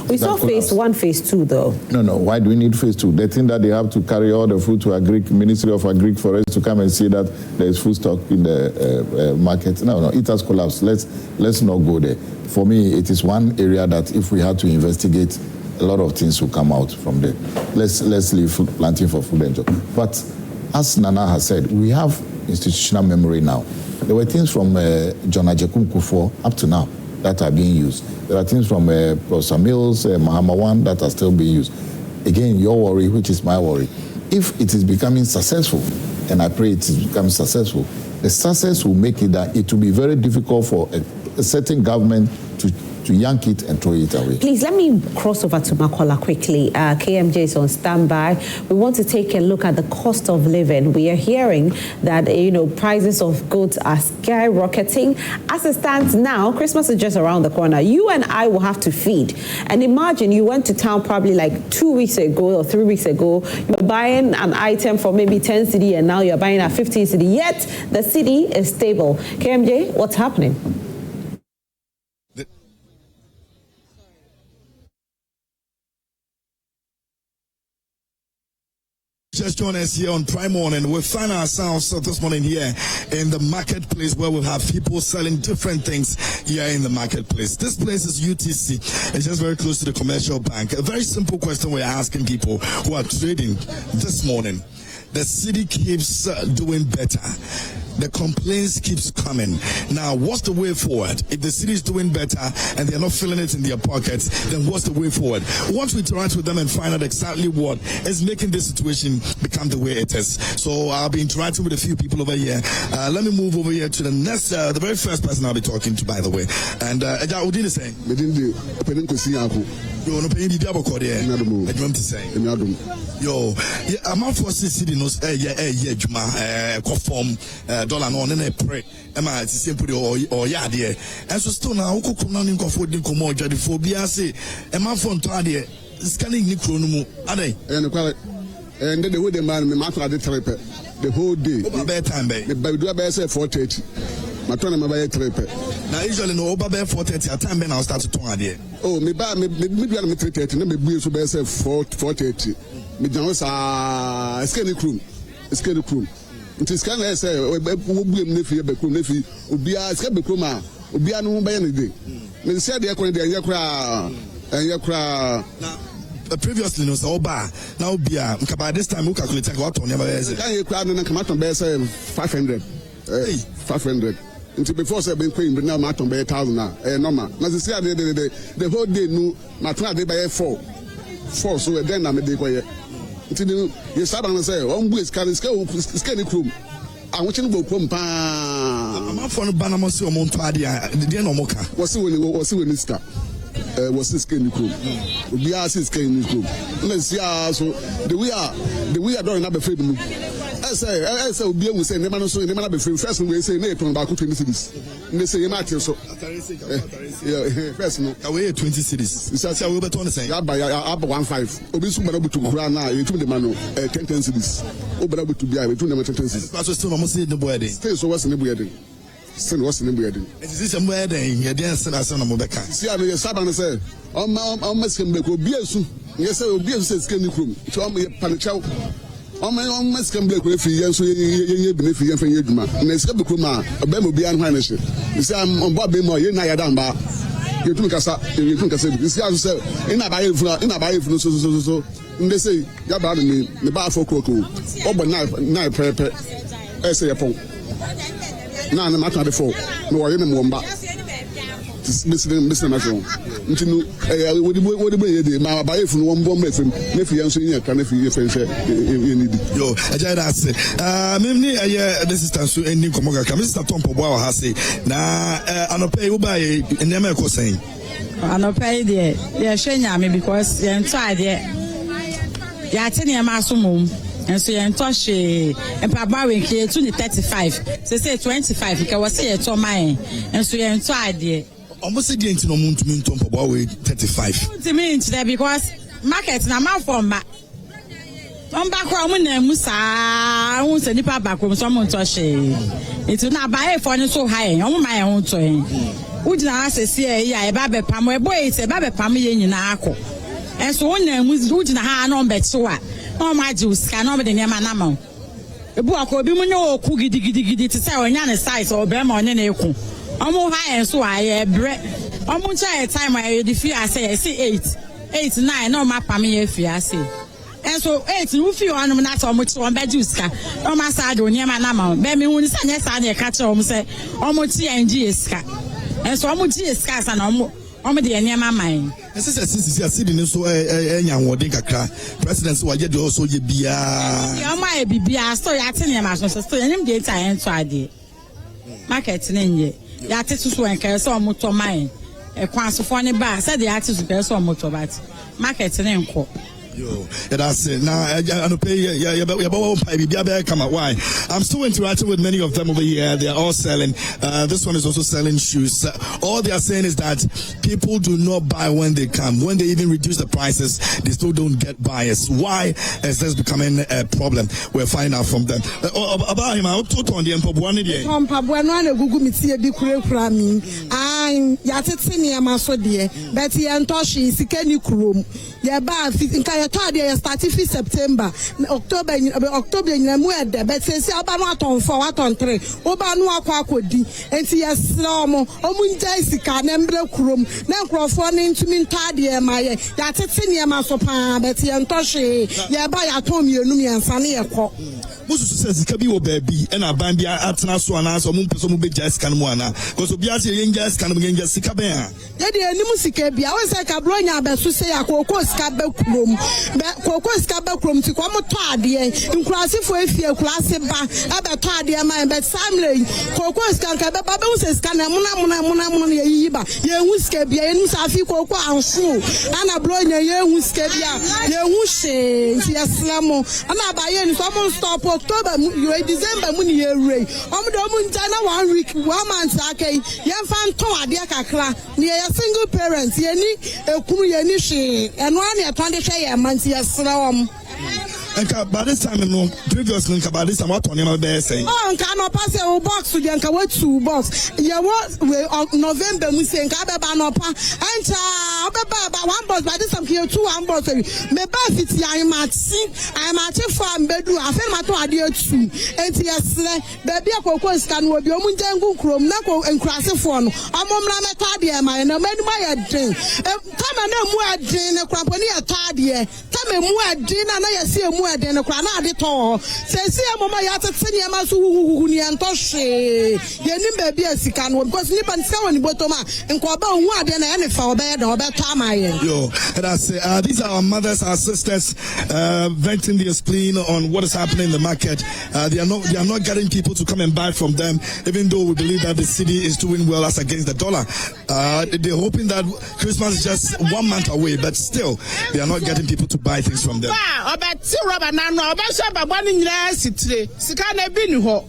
Speaker 1: We saw phase 1, phase 2, though.
Speaker 2: No. Why do we need phase 2? They think that they have to carry all the food to Agric, Ministry of Agric for us to come and see that there is food stock in the market. No, it has collapsed. Let's not go there. For me, it is one area that if we had to investigate, a lot of things will come out from there. Let's leave Planting for Food and Jobs. But as Nana has said, we have institutional memory now. There were things from John Ajekum Kufuor up to now that are being used. There are things from Professor Mills, Mahamawan that are still being used. Again, your worry, which is my worry. If it is becoming successful, and I pray it is becoming successful, the success will make it that it will be very difficult for a certain government to yank it and throw it away.
Speaker 1: Please, let me cross over to Makola quickly. KMJ is on standby. We want to take a look at the cost of living. We are hearing that, prices of goods are skyrocketing. As it stands now, Christmas is just around the corner. You and I will have to feed. And imagine you went to town probably like 2 weeks ago or 3 weeks ago. You're buying an item for maybe 10 cedi and now you're buying at 15 cedi. Yet the city is stable. KMJ, what's happening?
Speaker 7: Just join us here on Prime Morning. We find ourselves this morning here in the marketplace where we'll have people selling different things here in the marketplace. This place is UTC. It's just very close to the commercial bank. A very simple question we're asking people who are trading this morning. The city keeps doing better. The complaints keeps coming. Now, what's the way forward? If the city is doing better and they're not feeling it in their pockets, then what's the way forward? Once we interact with them and find out exactly what is making this situation become the way it is. So I'll be interacting with a few people over here. Let me move over here to the next, the very first person I'll be talking to, by the way. And what did you say? Yo, I'm out for city knows conform dollar no na pray am I simple or yard here and so still now who come now in comfort din come oja the phobia say am I for to ade scanning ni kro no mu ade
Speaker 8: and the way the man me matter the trip the whole day
Speaker 7: over time be
Speaker 8: do about say 4:30 my turn my buy trip
Speaker 7: now usually no over by 4:30 at time be now start to turn ade
Speaker 8: oh me buy me 3:30 na me buy so be say 4:30 me jan was scanning crew it is kind of say we blame nefi be crew nefi obia ska be crew ma obia no buy any day me say dey kwan dey yakra
Speaker 7: previously no so ba now bia by this time we calculate what on never is
Speaker 8: can you crowd na come on be say 500 500 until before say been paying but now ma ton be 1000 na normal na say the whole day no ma try dey buy 4 so then na me dey go until you start and say on boys can scan chrome I want you to go come pa
Speaker 7: I'm for no banamo see o mo to ade the no moka
Speaker 8: was when start was this scan chrome we are scan chrome let's see so the we are don't have afraid me I say be able to say never so never be free first we say na ton back 20 cities. They say you might so. Yeah, first no.
Speaker 7: Away 20 cities.
Speaker 8: You say we be ton say. Ya ba 15. Obi su mana butu kura na you the man 10 cities. Obara butu bia we tun na 10 cities.
Speaker 7: Because still almost the boy dey.
Speaker 8: Still so what's in the boy dey. Still what's in the boy dey.
Speaker 7: It is somewhere there you dey say na no beka.
Speaker 8: See I me saban say on skem be ko bi esu. Yes say obi esu say skem ni krom. So am panichao. On skem be ko fi yen so ye bi fi yen fa ye duma. Na skem be krom a ba mo bi an hwan ne. You say am on board be mo ye na ya dan ba. You tun kasa. You see as say ina ba ye funu so. They say ya ba me ba for kroko. Obo na pepe. I say yapon. Na mata before. No ye ne mo mba. Mr. National. Ntinu what the ma ba if no one bomb FM na fi yanso yin aka na fi ye fense enidi.
Speaker 7: Yo, aja da say. Memni this is tansu ending komoga ka Mr. Tom Pobo wa ha say na anope wo ba ye enema ko sen.
Speaker 9: Anope de ye hwenya me because ye nto ade. Ya tene ma so mom. And so you touch empaba we create to 35. Say 25 because we say to mine. And so you try there.
Speaker 7: Almost the entino muntu minto mpaba we 35.
Speaker 9: To me there because market na man for ma. On back room na musa, won se nipa back room so mon touch. It na buy for so high. On my own to him. Ujina asese ya e ba be pam e boy se ba be pam ye nyina akọ. And so on na ujina ha no be so a. Oh my juice, can over the name and amount. A book will be no cookie giddy to say on your size or bem on any echo. I'm more high and so I bread. I'm going to try a time I defeat. I say 8, 9, no map. I mean, if I say. And so 8, you feel on not so much on bed juice. No, my side on your man amount. Baby, when you say yes, I catch home say almost and GS. And so I'm with GS and I'm the near my mind.
Speaker 7: This is a city so young wording president so I get also ye bia.
Speaker 9: Ya my bibia so ya tene ma so him dey time to ade. Market nenye. Ya tetu so enka so omoto man. E kwan so fo ne ba say the artist be so omoto bat. Market ne nko.
Speaker 7: Yo, that's it. Now, I don't pay. Why? I'm still interacting with many of them over here. They are all selling. This one is also selling shoes. All they are saying is that people do not buy when they come. When they even reduce the prices, they still don't get buyers. Why is this becoming a problem? We'll find out from them. About him, I'll talk on the Mpabuani day.
Speaker 10: Mpabuani Google me see a big crami. I'm Yatini Amasodie, Betty Antoshi, Sikeni Krum. Yaba, I started in September, October, in Mued, but since Abanaton for what on 3, Obanua Quakodi, and see a slomo, Omun Jessica, Nemble Krum, Nancrophone into Mintadia, my Yatini Amasopa, Betty Antoshi, Yaba Atomi, Numi and Sania.
Speaker 7: Most says Kabi baby, and a Bambia Atana Swana, or Mumpum be just Canwana, because Obiati Yangas can be just Sicabea. Yet the Nimusikabi, I was like a bronya, but to say a cocoa scabecrum, cocoa scabecrum to come tardy, in classy for a few classy bar, about tardy, but Samley, cocoa scabba, Babus Canamuna, Yiba, Yahuskabia, and Safi Cocoa and Shoe, and a bronya, Yahuskabia, Yahushe, Yaslamo, and I buy in someone stop. October, you December, when you ray. China 1 week, 1 month, okay. Young fan toa dear Kakla, near a single parents, Yenny, a Kumuyanishi, and 1 year 20 months, yes, Slam. And by this time, previously, about this, I'm not on your best saying. Oh, and can I pass a box to Yanka? What 2 box? Yeah, what November, we say, Gabanopa, and about 1 box, by this, I'm here 2 box. Maybe it's I'm at farm bedroom, I feel my 2 idea 2. And yes, baby, a cocoa scan will be Omunjangu Chrome, Nako, and Crassiphone. I'm on Ramatadia, my and I made my drink. Come and no more drink, a crampony a tardia. Come and more drink, and I see a more than a cranad at all. Says, Mama Yata Senior Masu, Toshe, Yenim baby, as he can, because Nip and Sound Botoma, and Quaba, one than any for bed or better time. Yo, that's these are our mothers, our sisters, venting their spleen on what is happening in the market. They are not getting people to come and buy from them, even though we believe that the city is doing well as against the dollar. They're hoping that Christmas is just 1 month away, but still, they are not getting people to buy things from them.
Speaker 11: rubber na no ba so baba ni nyina sitire sika na bi ni ho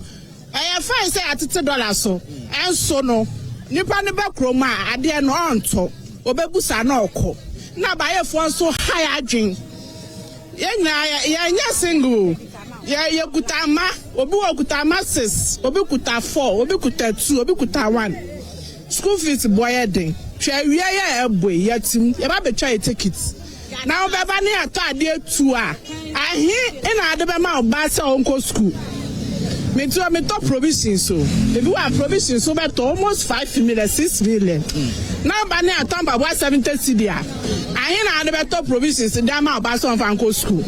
Speaker 11: fine say $30 so enso no nipa ne ba kroma ade no onto obebusa na okọ na ba ye fo so high adwen ye single ye kutama obi wo kutama 6 obi kuta 4 obi kuta 2 obi kuta 1 school fees boy den hwe wie ye eboy yatim ye ba betwa ticket na obeba ne ato ade 2 a ahi ina ade be ma oba se onko school me to provisions so if you have provisions so bet almost 5 million 6 million now ba ne ato ba 70 cedi a ahi na ade be to provisions dey ma oba se onko school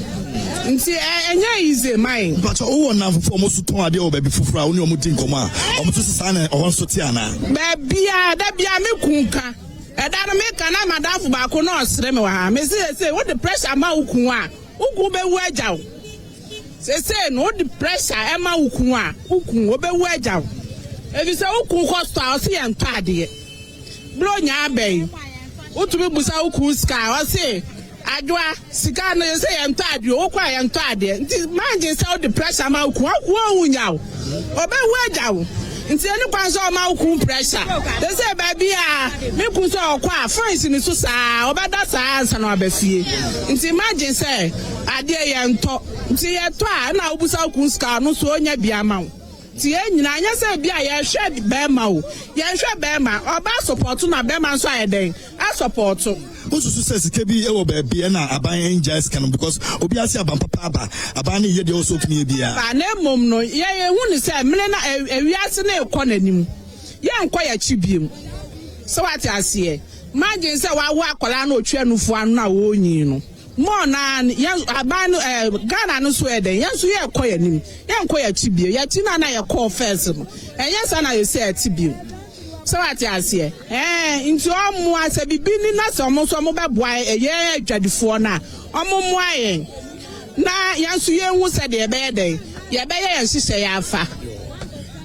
Speaker 11: nti enye easy mine
Speaker 7: but who na for almost to ade o baby fufura oni omo din koma omo to sisa na o so ti ana
Speaker 11: ba bia da bia me kunka eda no me kana madam ba ko no osre me wa ha me say what the pressure ma ukun a ukun be wu ajaw say no the pressure e ma ukun a ukun obe wu ajaw e bi say ukun cost a o se en tade blo nya abai utumi busa ukun ska o se adwa sika no say en tade o kwa en tade nti manage say the pressure ma ukun akwa unyaw obe wu ajaw nti eni kwanso ma ukun pressure they say baby me kun so okwa fines ni so saa obeda saa ansa na abafie nti imagine say ade ye nto nti ye to a na obusa ukun ska no so onya bia ma nti enyina anya say bia ye hwe be ma o ye hwe be ma oba support na be ma so ayeden a support
Speaker 7: Osusu says kebi ewo baby na aban enjoys canon because obi asi aban papa aban ye de also kini bia
Speaker 11: ba na mom no ye hu ni say mle na ewiase na ekọ nanim ye nkọ ya chibiem so what ase imagine say wa wo akola na otwa nufu anu na wo nyi no mo na aban Ghana no so eden ye so ye ekọ ya nim ye nkọ ya chibiem ya ti na ye call first no enye sa na ye say chibiem so what ase into omo ase bibi ni na so mo be boa ye adwadifo na omo mo ayen na yanso ye hu se de be den ye be ye hihye ya afa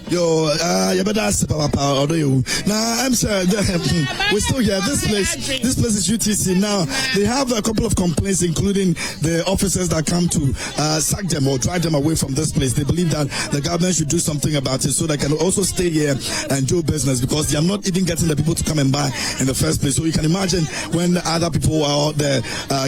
Speaker 7: Yo, you better ask Papa or do you? Now, I'm sorry, we're still here. This place is UTC. Now, they have a couple of complaints, including the officers that come to sack them or drive them away from this place. They believe that the government should do something about it so they can also stay here and do business because they are not even getting the people to come and buy in the first place. So you can imagine when other people are the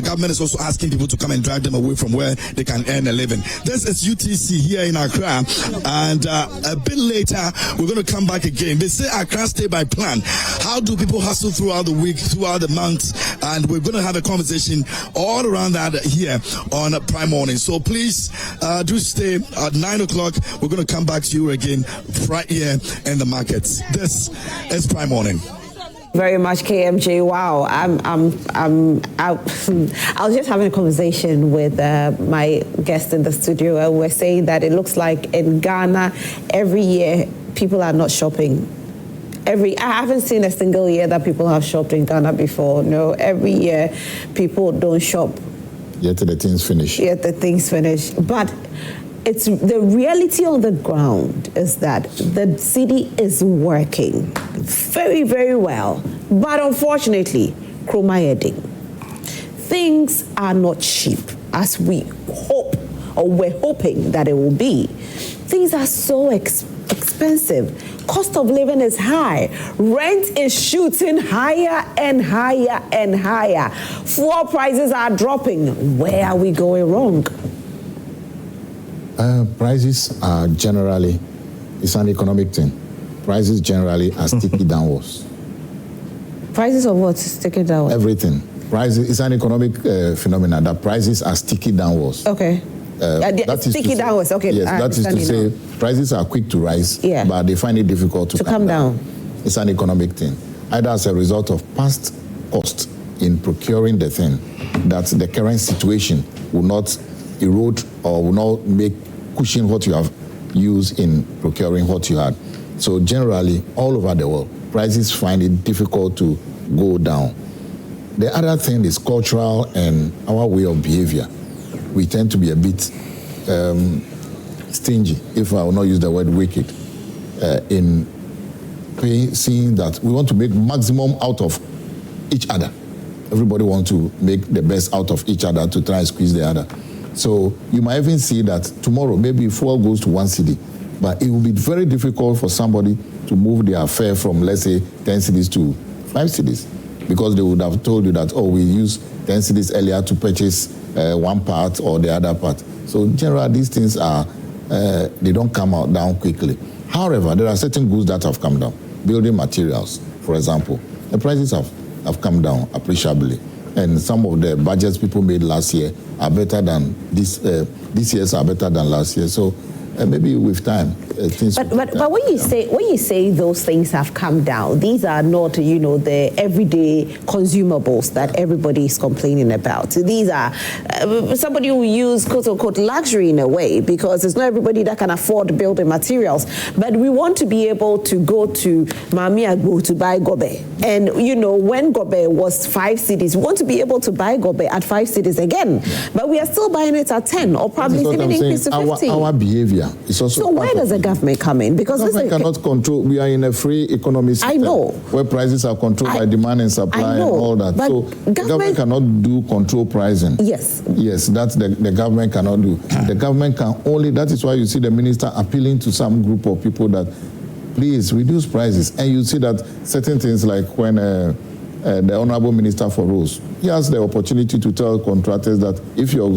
Speaker 7: government is also asking people to come and drive them away from where they can earn a living. This is UTC here in Accra, and a bit later we're going to come back again. They say Accra stay by plan. How do people hustle throughout the week, throughout the month? And we're going to have a conversation all around that here on Prime Morning. So please do stay at 9 o'clock. We're going to come back to you again right here in the markets. This is Prime Morning.
Speaker 1: Very much, KMJ. Wow, I was just having a conversation with my guest in the studio, and we're saying that it looks like in Ghana every year people are not shopping. I haven't seen a single year that people have shopped in Ghana before. No, every year people don't shop.
Speaker 2: Yet the things finish. But it's the reality on the ground is that the city is working very, very well. But unfortunately, things are not cheap as we hope or we're hoping that it will be. Things are so expensive. Cost of living is high. Rent is shooting higher and higher and higher. Fuel prices are dropping. Where are we going wrong? Prices are generally, it's an economic thing. Prices generally are sticky downwards.
Speaker 1: Prices of what? Sticky downwards?
Speaker 2: Everything. Prices, it's an economic phenomenon that prices are sticky downwards.
Speaker 1: Okay.
Speaker 2: That is
Speaker 1: sticky downwards, okay.
Speaker 2: Yes, that is to say prices are quick to rise, but they find it difficult to come down. It's an economic thing. Either as a result of past cost in procuring the thing, that the current situation will not erode or will not cushion what you have used in procuring what you had. So generally, all over the world, prices find it difficult to go down. The other thing is cultural and our way of behavior. We tend to be a bit stingy, if I will not use the word wicked, in seeing that we want to make maximum out of each other. Everybody wants to make the best out of each other to try and squeeze the other. So you might even see that tomorrow maybe fuel goes to 1 cedi, but it will be very difficult for somebody to move their fare from, let's say, 10 cedis to 5 cedis, because they would have told you that, oh, we use 10 cedis earlier to purchase one part or the other part. So generally, these things are, they don't come out down quickly. However, there are certain goods that have come down. Building materials, for example, the prices have come down appreciably. And some of the budgets people made last year are better than this year's are better than last year. So maybe with time, things.
Speaker 1: But when you say those things have come down, these are not the everyday consumables that everybody is complaining about. These are somebody will use quote unquote luxury in a way, because it's not everybody that can afford building materials. But we want to be able to go to Mami Agbo to buy gobe, and when gobe was 5 cedis, we want to be able to buy gobe at 5 cedis again. But we are still buying it at 10 or probably even increase to 15.
Speaker 2: Our behavior. So
Speaker 1: where does the government come in? Because
Speaker 2: the government cannot control. We are in a free economy system.
Speaker 1: I know.
Speaker 2: Where prices are controlled by demand and supply and all that. So the government cannot do control pricing.
Speaker 1: Yes.
Speaker 2: Yes, that's the government cannot do. The government can only, that is why you see the minister appealing to some group of people that please reduce prices. And you see that certain things like when the Honorable Minister for Roads, he has the opportunity to tell contractors that if your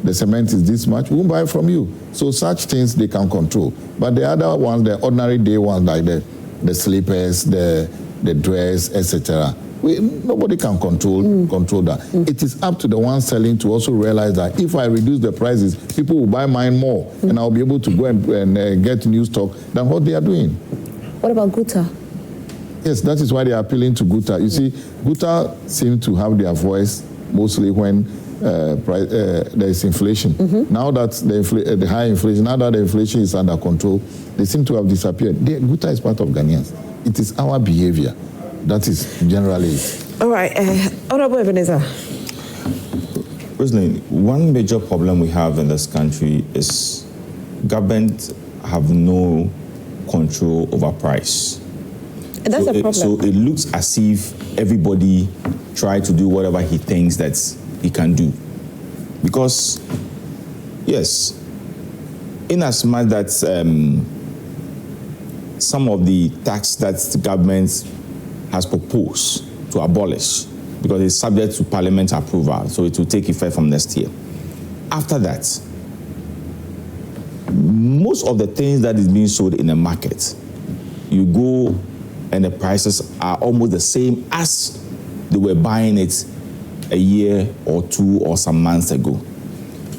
Speaker 2: the cement is this much, we won't buy from you. So such things they can control. But the other ones, the ordinary day ones, like the slippers, the dress, etc., nobody can control that. It is up to the one selling to also realize that if I reduce the prices, people will buy mine more, and I'll be able to go and get new stock than what they are doing.
Speaker 1: What about Guta?
Speaker 2: Yes, that is why they are appealing to Guta. You see, Guta seem to have their voice mostly when there is inflation. Now that the high inflation, now that the inflation is under control, they seem to have disappeared. Guta is part of Ghanaians. It is our behavior. That is generally it.
Speaker 1: All right. Honorable Ebenezer.
Speaker 3: Personally, one major problem we have in this country is government have no control over price.
Speaker 1: And that's a problem.
Speaker 3: So it looks as if everybody try to do whatever he thinks that he can do. Because, yes, in as much that some of the tax that the government has proposed to abolish, because it's subject to Parliament approval, so it will take effect from next year. After that, most of the things that is being sold in the market, you go and the prices are almost the same as they were buying it a year or two or some months ago.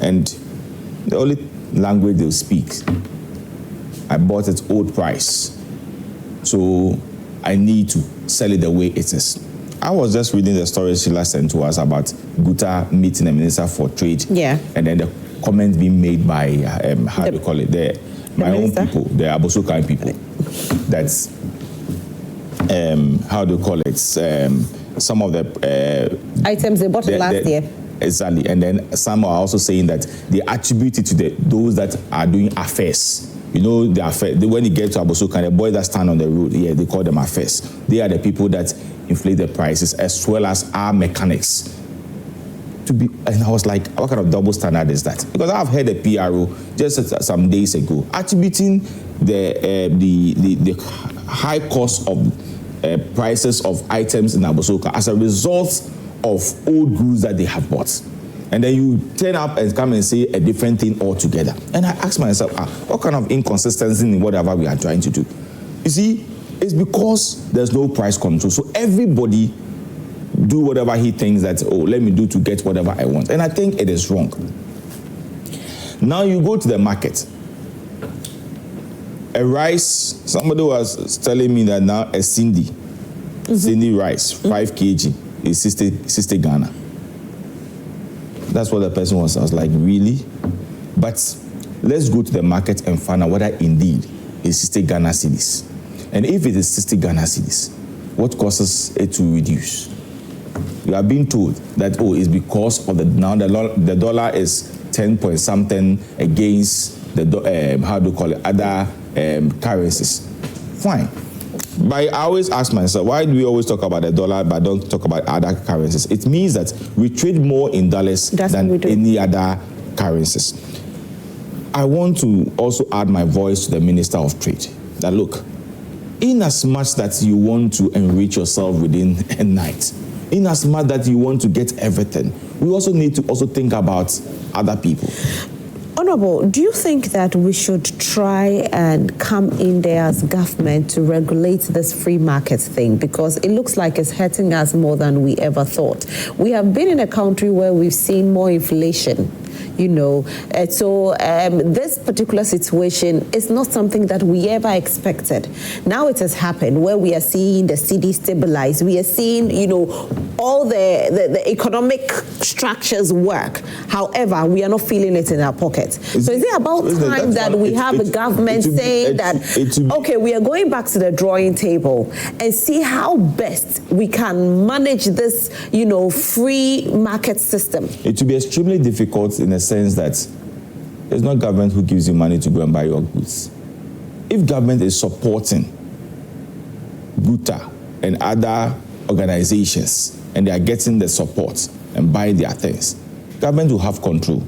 Speaker 3: And the only language they'll speak, I bought it old price, so I need to sell it the way it is. I was just reading the story Sheila sent to us about Guta meeting the Minister for Trade.
Speaker 1: Yeah.
Speaker 3: And then the comments being made by, how do you call it, my own people, the Abosokai people. That's, how do you call it, some of the...
Speaker 1: items they bought last year.
Speaker 3: Exactly. And then some are also saying that they attribute it to those that are doing affairs. You know, the affair, when you get to Abosoka, the boys that stand on the road, yeah, they call them affairs. They are the people that inflate the prices, as well as our mechanics. And I was like, what kind of double standard is that? Because I've heard a PRO just some days ago attributing the high cost of prices of items in Abosoka as a result of old goods that they have bought. And then you turn up and come and say a different thing altogether. And I ask myself, what kind of inconsistency in whatever we are trying to do? You see, it's because there's no price control. So everybody do whatever he thinks that, let me do to get whatever I want. And I think it is wrong. Now you go to the market. A rice, somebody was telling me that now a Cindy rice, 5 kg, is 60 Ghana. That's what the person was. I was like, really? But let's go to the market and find out whether indeed it's 60 Ghana cedis. And if it is 60 Ghana cedis, what causes it to reduce? You are being told that, it's because of the dollar is 10 point something against the, other currencies. Fine. But I always ask myself, why do we always talk about the dollar but don't talk about other currencies? It means that we trade more in dollars than any other currencies. I want to also add my voice to the Minister of Trade that look, in as much that you want to enrich yourself within a night, in as much that you want to get everything, we also need to also think about other people.
Speaker 1: Honorable, do you think that we should try and come in there as government to regulate this free market thing? Because it looks like it's hurting us more than we ever thought. We have been in a country where we've seen more inflation, you know. So this particular situation is not something that we ever expected. Now it has happened where we are seeing the city stabilize. We are seeing, you know, all the economic structures work. However, we are not feeling it in our pockets. So is it about time that we have a government saying that, okay, we are going back to the drawing table and see how best we can manage this, you know, free market system?
Speaker 3: It will be extremely difficult in a sense that there's no government who gives you money to go and buy your goods. If government is supporting GUTA and other organizations and they are getting the support and buy their things, government will have control.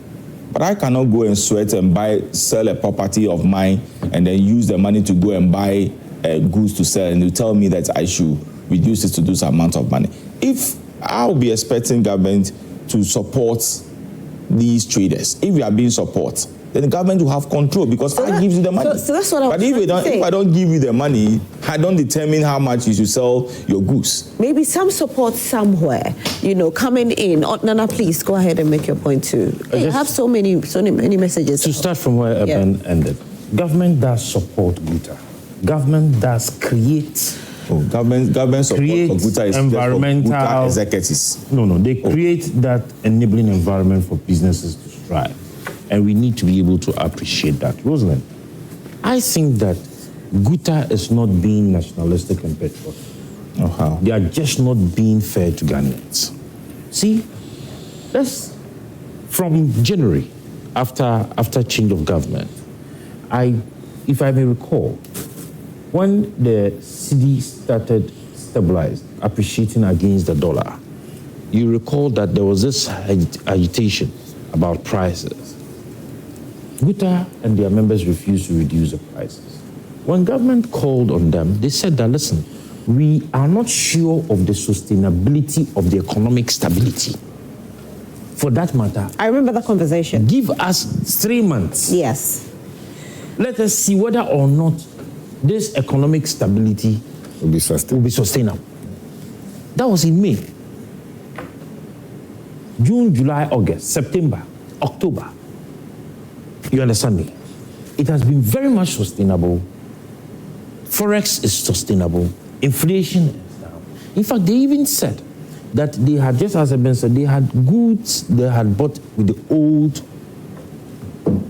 Speaker 3: But I cannot go and sweat and sell a property of mine and then use the money to go and buy goods to sell, and you tell me that I should reduce it to this amount of money. If I'll be expecting government to support these traders, if we are being supported, then the government will have control because I give you the money.
Speaker 1: So that's what I was
Speaker 3: But if I don't give you the money, I don't determine how much you should sell your goods.
Speaker 1: Maybe some support somewhere, you know, coming in. Oh, Nana, please go ahead and make your point too. I have so many messages.
Speaker 4: To start from where Eben ended, government does support GUTA. Government does create.
Speaker 3: Government support for GUTA is
Speaker 4: environmental
Speaker 3: GUTA executives.
Speaker 4: No, they create that enabling environment for businesses to strive. And we need to be able to appreciate that. Rosalind, I think that GUTA is not being nationalistic and patriotic.
Speaker 3: Oh, how?
Speaker 4: They are just not being fair to Ghanaians. See, from January, after change of government, if I may recall, when the cedi started stabilized, appreciating against the dollar, you recall that there was this agitation about prices. GUTA and their members refused to reduce the prices. When government called on them, they said that, listen, we are not sure of the sustainability of the economic stability. For that matter,
Speaker 1: I remember that conversation.
Speaker 4: Give us 3 months.
Speaker 1: Yes.
Speaker 4: Let us see whether or not this economic stability
Speaker 2: will be sustainable.
Speaker 4: That was in May. June, July, August, September, October. You understand me? It has been very much sustainable. Forex is sustainable. Inflation is down. In fact, they even said that they had, just as Ebenezer said, they had goods they had bought with the old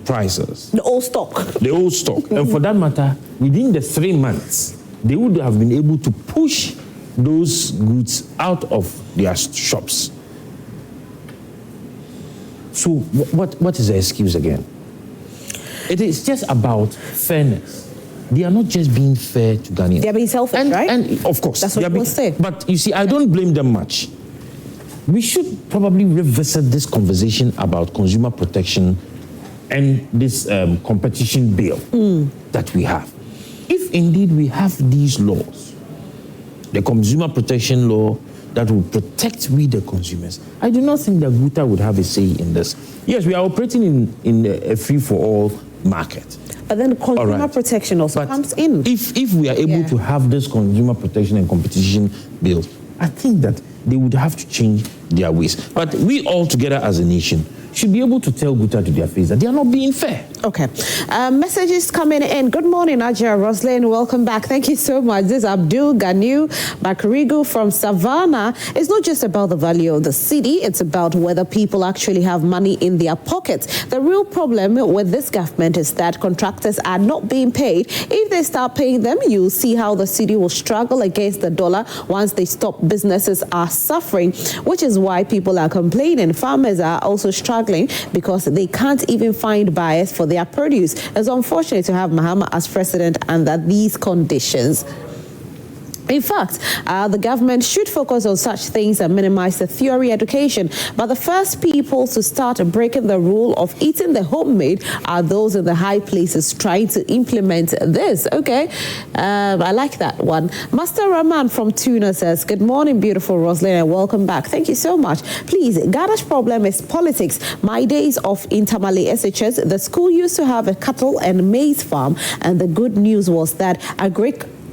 Speaker 4: prices.
Speaker 1: The old stock.
Speaker 4: The old stock. And for that matter, within the 3 months, they would have been able to push those goods out of their shops. So what is the excuse again? It is just about fairness. They are not just being fair to Ghanaians.
Speaker 1: They are being selfish, right?
Speaker 4: And of course.
Speaker 1: That's what people say.
Speaker 4: But you see, I don't blame them much. We should probably revisit this conversation about consumer protection and this competition bill that we have. If indeed we have these laws, the consumer protection law that will protect we the consumers, I do not think that GUTA would have a say in this. Yes, we are operating in a free-for-all market.
Speaker 1: But then consumer protection also comes in.
Speaker 4: If we are able to have this consumer protection and competition bill, I think that they would have to change their ways. But we all together as a nation should be able to tell GUTA to their face that they are not being fair.
Speaker 1: Okay. Messages coming in. Good morning, Ajah Roslyn. Welcome back. Thank you so much. This is Abdul Ganiu Bakarigu from Savannah. It's not just about the value of the city. It's about whether people actually have money in their pockets. The real problem with this government is that contractors are not being paid. If they start paying them, you'll see how the city will struggle against the dollar. Once they stop, businesses are suffering, which is why people are complaining. Farmers are also struggling because they can't even find buyers for their produce. It's unfortunate to have Mahama as president under these conditions. In fact, the government should focus on such things and minimize the theory education. But the first people to start breaking the rule of eating the homemade are those in the high places trying to implement this. Okay, I like that one. Master Rahman from Tuna says, good morning, beautiful Roslyn, and welcome back. Thank you so much. Please, Ghana's problem is politics. My days of in Tamale SHS, the school used to have a cattle and maize farm, and the good news was that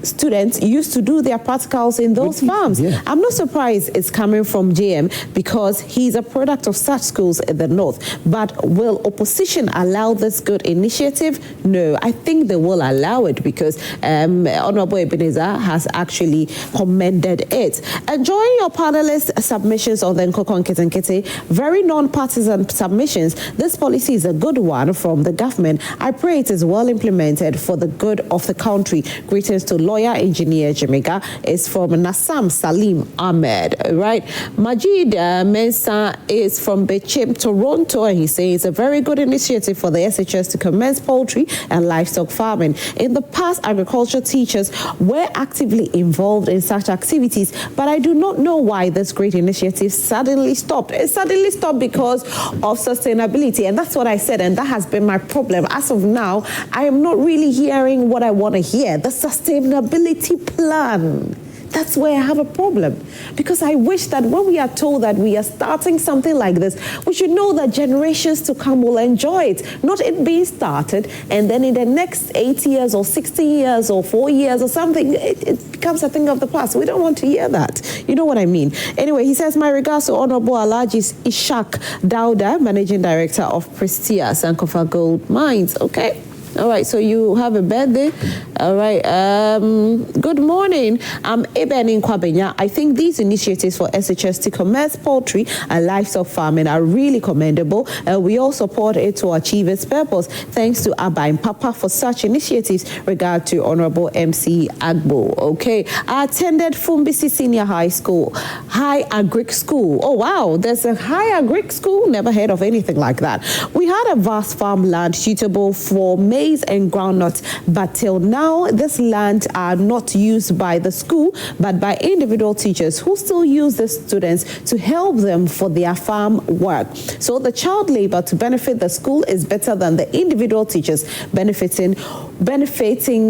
Speaker 1: students used to do their practicals in those farms. Yeah. I'm not surprised it's coming from JM because he's a product of such schools in the north. But will opposition allow this good initiative? No, I think they will allow it because Honorable Ebenezer has actually commended it. Enjoying your panelists' submissions on the Nkoko Nkete, very non-partisan submissions. This policy is a good one from the government. I pray it is well implemented for the good of the country. Greetings to lawyer engineer Jamaica. Is from Nassam Salim Ahmed, right? Majid Mensah is from Bechim, Toronto, and he says it's a very good initiative for the SHS to commence poultry and livestock farming. In the past, agriculture teachers were actively involved in such activities, but I do not know why this great initiative suddenly stopped. It suddenly stopped because of sustainability, and that's what I said, and that has been my problem. As of now, I am not really hearing what I want to hear. The sustainability plan. That's where I have a problem, because I wish that when we are told that we are starting something like this, we should know that generations to come will enjoy it, not it being started and then in the next 8 years or 60 years or 4 years or something, it becomes a thing of the past. We don't want to hear that. You know what I mean? Anyway, he says, my regards to Honorable Alhaji Ishak Dauda, Managing Director of Prestia Sankofa Gold Mines. Okay. All right, so you have a birthday. All right. Good morning. I'm Eben in Kwabenya. I think these initiatives for SHS to commence poultry and livestock farming are really commendable. We all support it to achieve its purpose. Thanks to Abba and Papa for such initiatives. Regard to Honorable MC Agbo. Okay. I attended Fumbisi Senior High School, High Agric School. Oh, wow. There's a High Agric School. Never heard of anything like that. We had a vast farmland suitable for maize and groundnuts, but till now this land are not used by the school but by individual teachers who still use the students to help them for their farm work. So the child labor to benefit the school is better than the individual teachers benefiting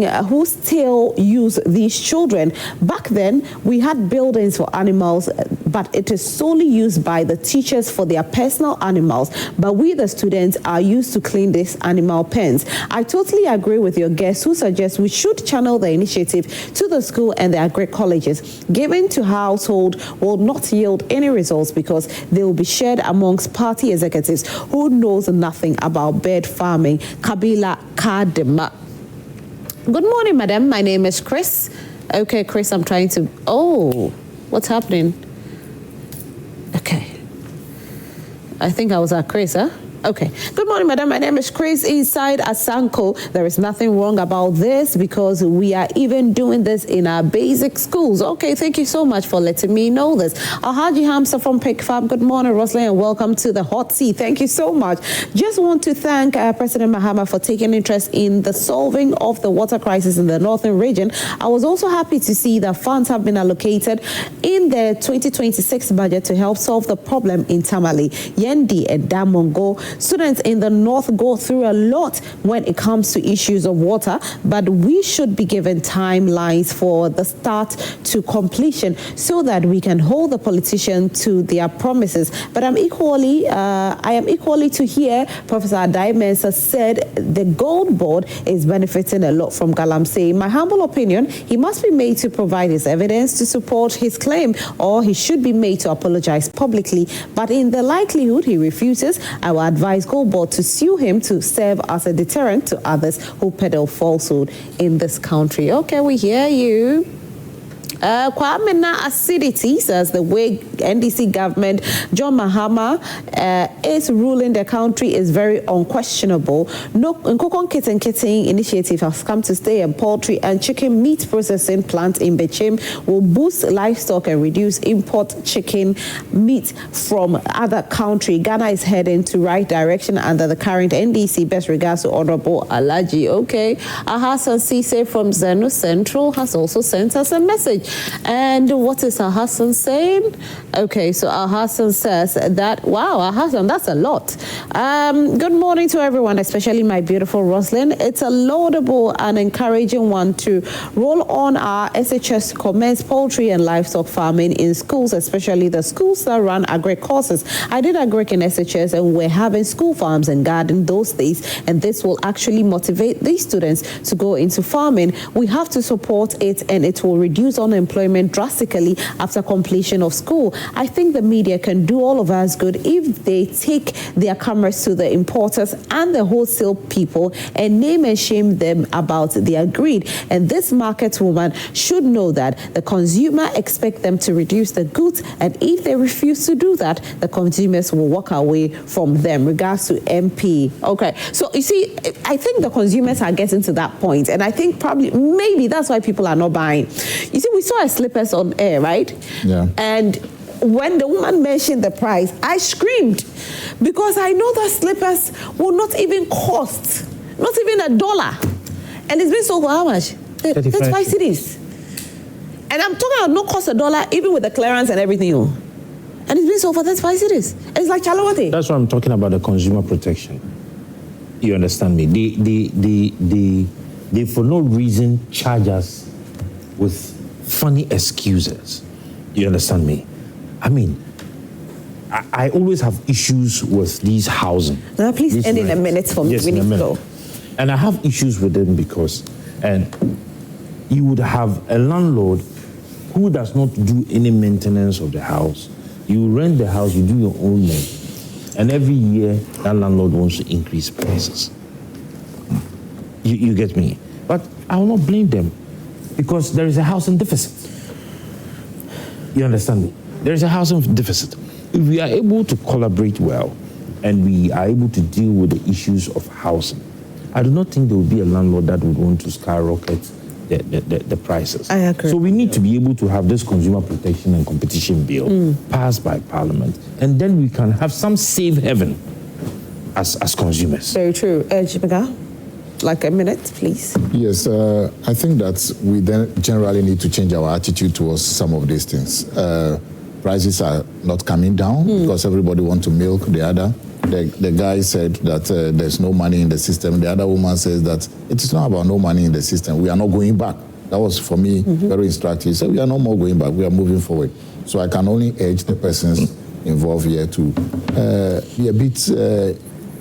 Speaker 1: who still use these children. Back then we had buildings for animals, but it is solely used by the teachers for their personal animals, but we the students are used to clean these animal pens. I totally agree with your guest who suggests we should channel the initiative to the school and the agri colleges. Given to household will not yield any results because they will be shared amongst party executives who knows nothing about bird farming. Kabila Kadema. Good morning, madam. My name is Chris. Okay, Chris, I'm trying to... Oh, what's happening? Okay. I think I was at Chris, huh? Okay. Good morning, madam. My name is Chris inside Asanko. There is nothing wrong about this because we are even doing this in our basic schools. Okay, thank you so much for letting me know this. Alhaji Hamza from Pick Farm. Good morning, Roslyn, and welcome to the hot seat. Thank you so much. Just want to thank President Mahama for taking interest in the solving of the water crisis in the northern region. I was also happy to see that funds have been allocated in the 2026 budget to help solve the problem in Tamale, Yendi, and Damongo. Students in the north go through a lot when it comes to issues of water, but we should be given timelines for the start to completion so that we can hold the politicians to their promises. But I am equally to hear Professor Adai Mensah said the gold board is benefiting a lot from Galamsey. In my humble opinion, he must be made to provide his evidence to support his claim, or he should be made to apologize publicly. But in the likelihood he refuses, I will advise Gold Board to sue him to serve as a deterrent to others who peddle falsehood in this country. Okay, we hear you. Kwamena acidity says the way NDC government, John Mahama, is ruling the country is very unquestionable. No, Nkoko Nkete initiative has come to stay, and poultry and chicken meat processing plant in Bechim will boost livestock and reduce import chicken meat from other country. Ghana is heading to right direction under the current NDC. Best regards to Honorable Alhaji. Okay, Ahasan Sise from Zenu Central has also sent us a message. And what is Al Hassan saying? Okay, so Al Hassan says that, wow, Al Hassan, that's a lot. Good morning to everyone, especially my beautiful Roslyn. It's a laudable and encouraging one to roll on our SHS commence poultry and livestock farming in schools, especially the schools that run agri courses. I did agri in SHS and we're having school farms and garden those days, and this will actually motivate these students to go into farming. We have to support it, and it will reduce unemployment drastically after completion of school. I think the media can do all of us good if they take their cameras to the importers and the wholesale people and name and shame them about their greed. And this market woman should know that the consumer expect them to reduce the goods, and if they refuse to do that, the consumers will walk away from them. Regards to MP. Okay, so you see, I think the consumers are getting to that point, and I think probably maybe that's why people are not buying. You see, we saw a slippers on air, right? Yeah. And when the woman mentioned the price, I screamed because I know that slippers will not even cost, not even $1. And it's been sold for how much? 35 cedis. And I'm talking about no cost $1, even with the clearance and everything. And it's been sold for 35 cedis. It's like Chalawate.
Speaker 4: That's what I'm talking about, the consumer protection. You understand me? They for no reason charge us with funny excuses. You understand me? I mean, I always have issues with these housing.
Speaker 1: Now, please end in a minute for me.
Speaker 4: Yes,
Speaker 1: we need to go.
Speaker 4: And I have issues with them because, and you would have a landlord who does not do any maintenance of the house. You rent the house, you do your own rent, and every year that landlord wants to increase prices. You get me? But I will not blame them because there is a housing deficit. You understand me? There is a housing deficit. If we are able to collaborate well and we are able to deal with the issues of housing, I do not think there will be a landlord that would want to skyrocket the prices.
Speaker 1: I agree.
Speaker 4: So we need to be able to have this consumer protection and competition bill passed by Parliament, and then we can have some safe haven as consumers.
Speaker 1: Very true. Jibaga, like a minute, please.
Speaker 2: Yes, I think that we then generally need to change our attitude towards some of these things. Prices are not coming down because everybody wants to milk the other. The guy said that there's no money in the system. The other woman says that it is not about no money in the system. We are not going back. That was, for me, very instructive. He said, we are no more going back. We are moving forward. So I can only urge the persons involved here to be a bit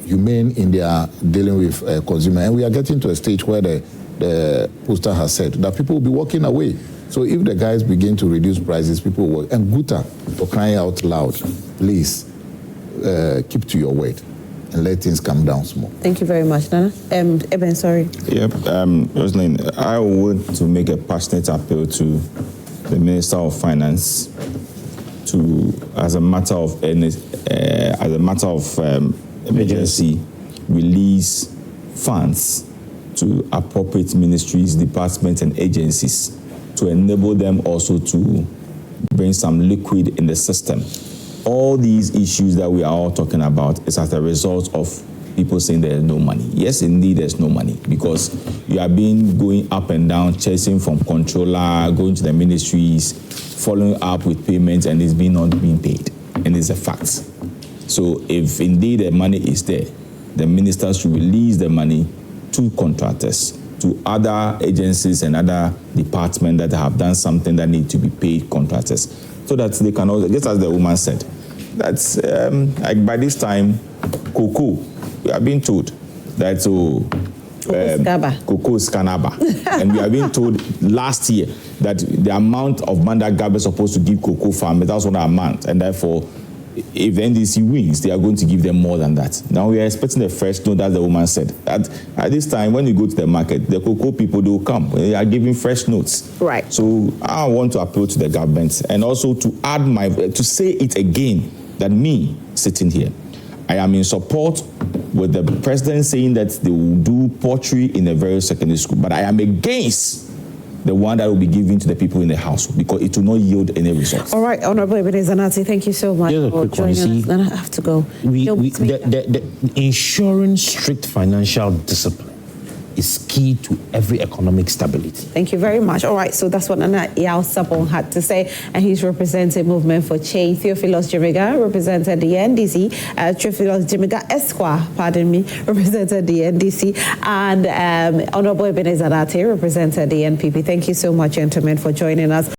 Speaker 2: humane in their dealing with consumer. And we are getting to a stage where the poster has said that people will be walking away. So if the guys begin to reduce prices, people will work. And Guta, for crying out loud, please, keep to your word and let things come down small.
Speaker 1: Thank you very much, Nana. Eben, sorry.
Speaker 3: Yep, Rosalind, I want to make a passionate appeal to the Minister of Finance to, as a matter of emergency, release funds to appropriate ministries, departments, and agencies to enable them also to bring some liquid in the system. All these issues that we are all talking about is as a result of people saying there is no money. Yes, indeed, there's no money because you are going up and down, chasing from controller, going to the ministries, following up with payments, and it's not being paid. And it's a fact. So if indeed the money is there, the ministers should release the money to contractors, to other agencies and other departments that have done something that need to be paid contractors, so that they can also, just as the woman said, that's like by this time, cocoa, we are being told that cocoa is Canaba. And we are being told last year that the amount of money that Gabe is supposed to give cocoa farmers, that's what the amount. And therefore, if the NDC wins, they are going to give them more than that. Now we are expecting the fresh note, that the woman said. At this time, when you go to the market, the cocoa people, they will come. They are giving fresh notes.
Speaker 1: Right.
Speaker 3: So I want to appeal to the government and also to add to say it again, that me sitting here, I am in support with the president saying that they will do poultry in the various secondary school, but I am against the one that will be given to the people in the house because it will not yield any results.
Speaker 1: All right, Honorable Ebenezer, Nartey, thank you so much for joining us. Then I have to go.
Speaker 4: The ensuring strict financial discipline is key to every economic stability.
Speaker 1: Thank you very much. All right, so that's what Yaw Sarpong had to say, and he's representing Movement for Change. Theophilus Jimiga represented the NDC. Theophilus Jimiga Esquire, pardon me, represented the NDC, and Honorable Ebenezer Nartey represented the NPP. Thank you so much, gentlemen, for joining us.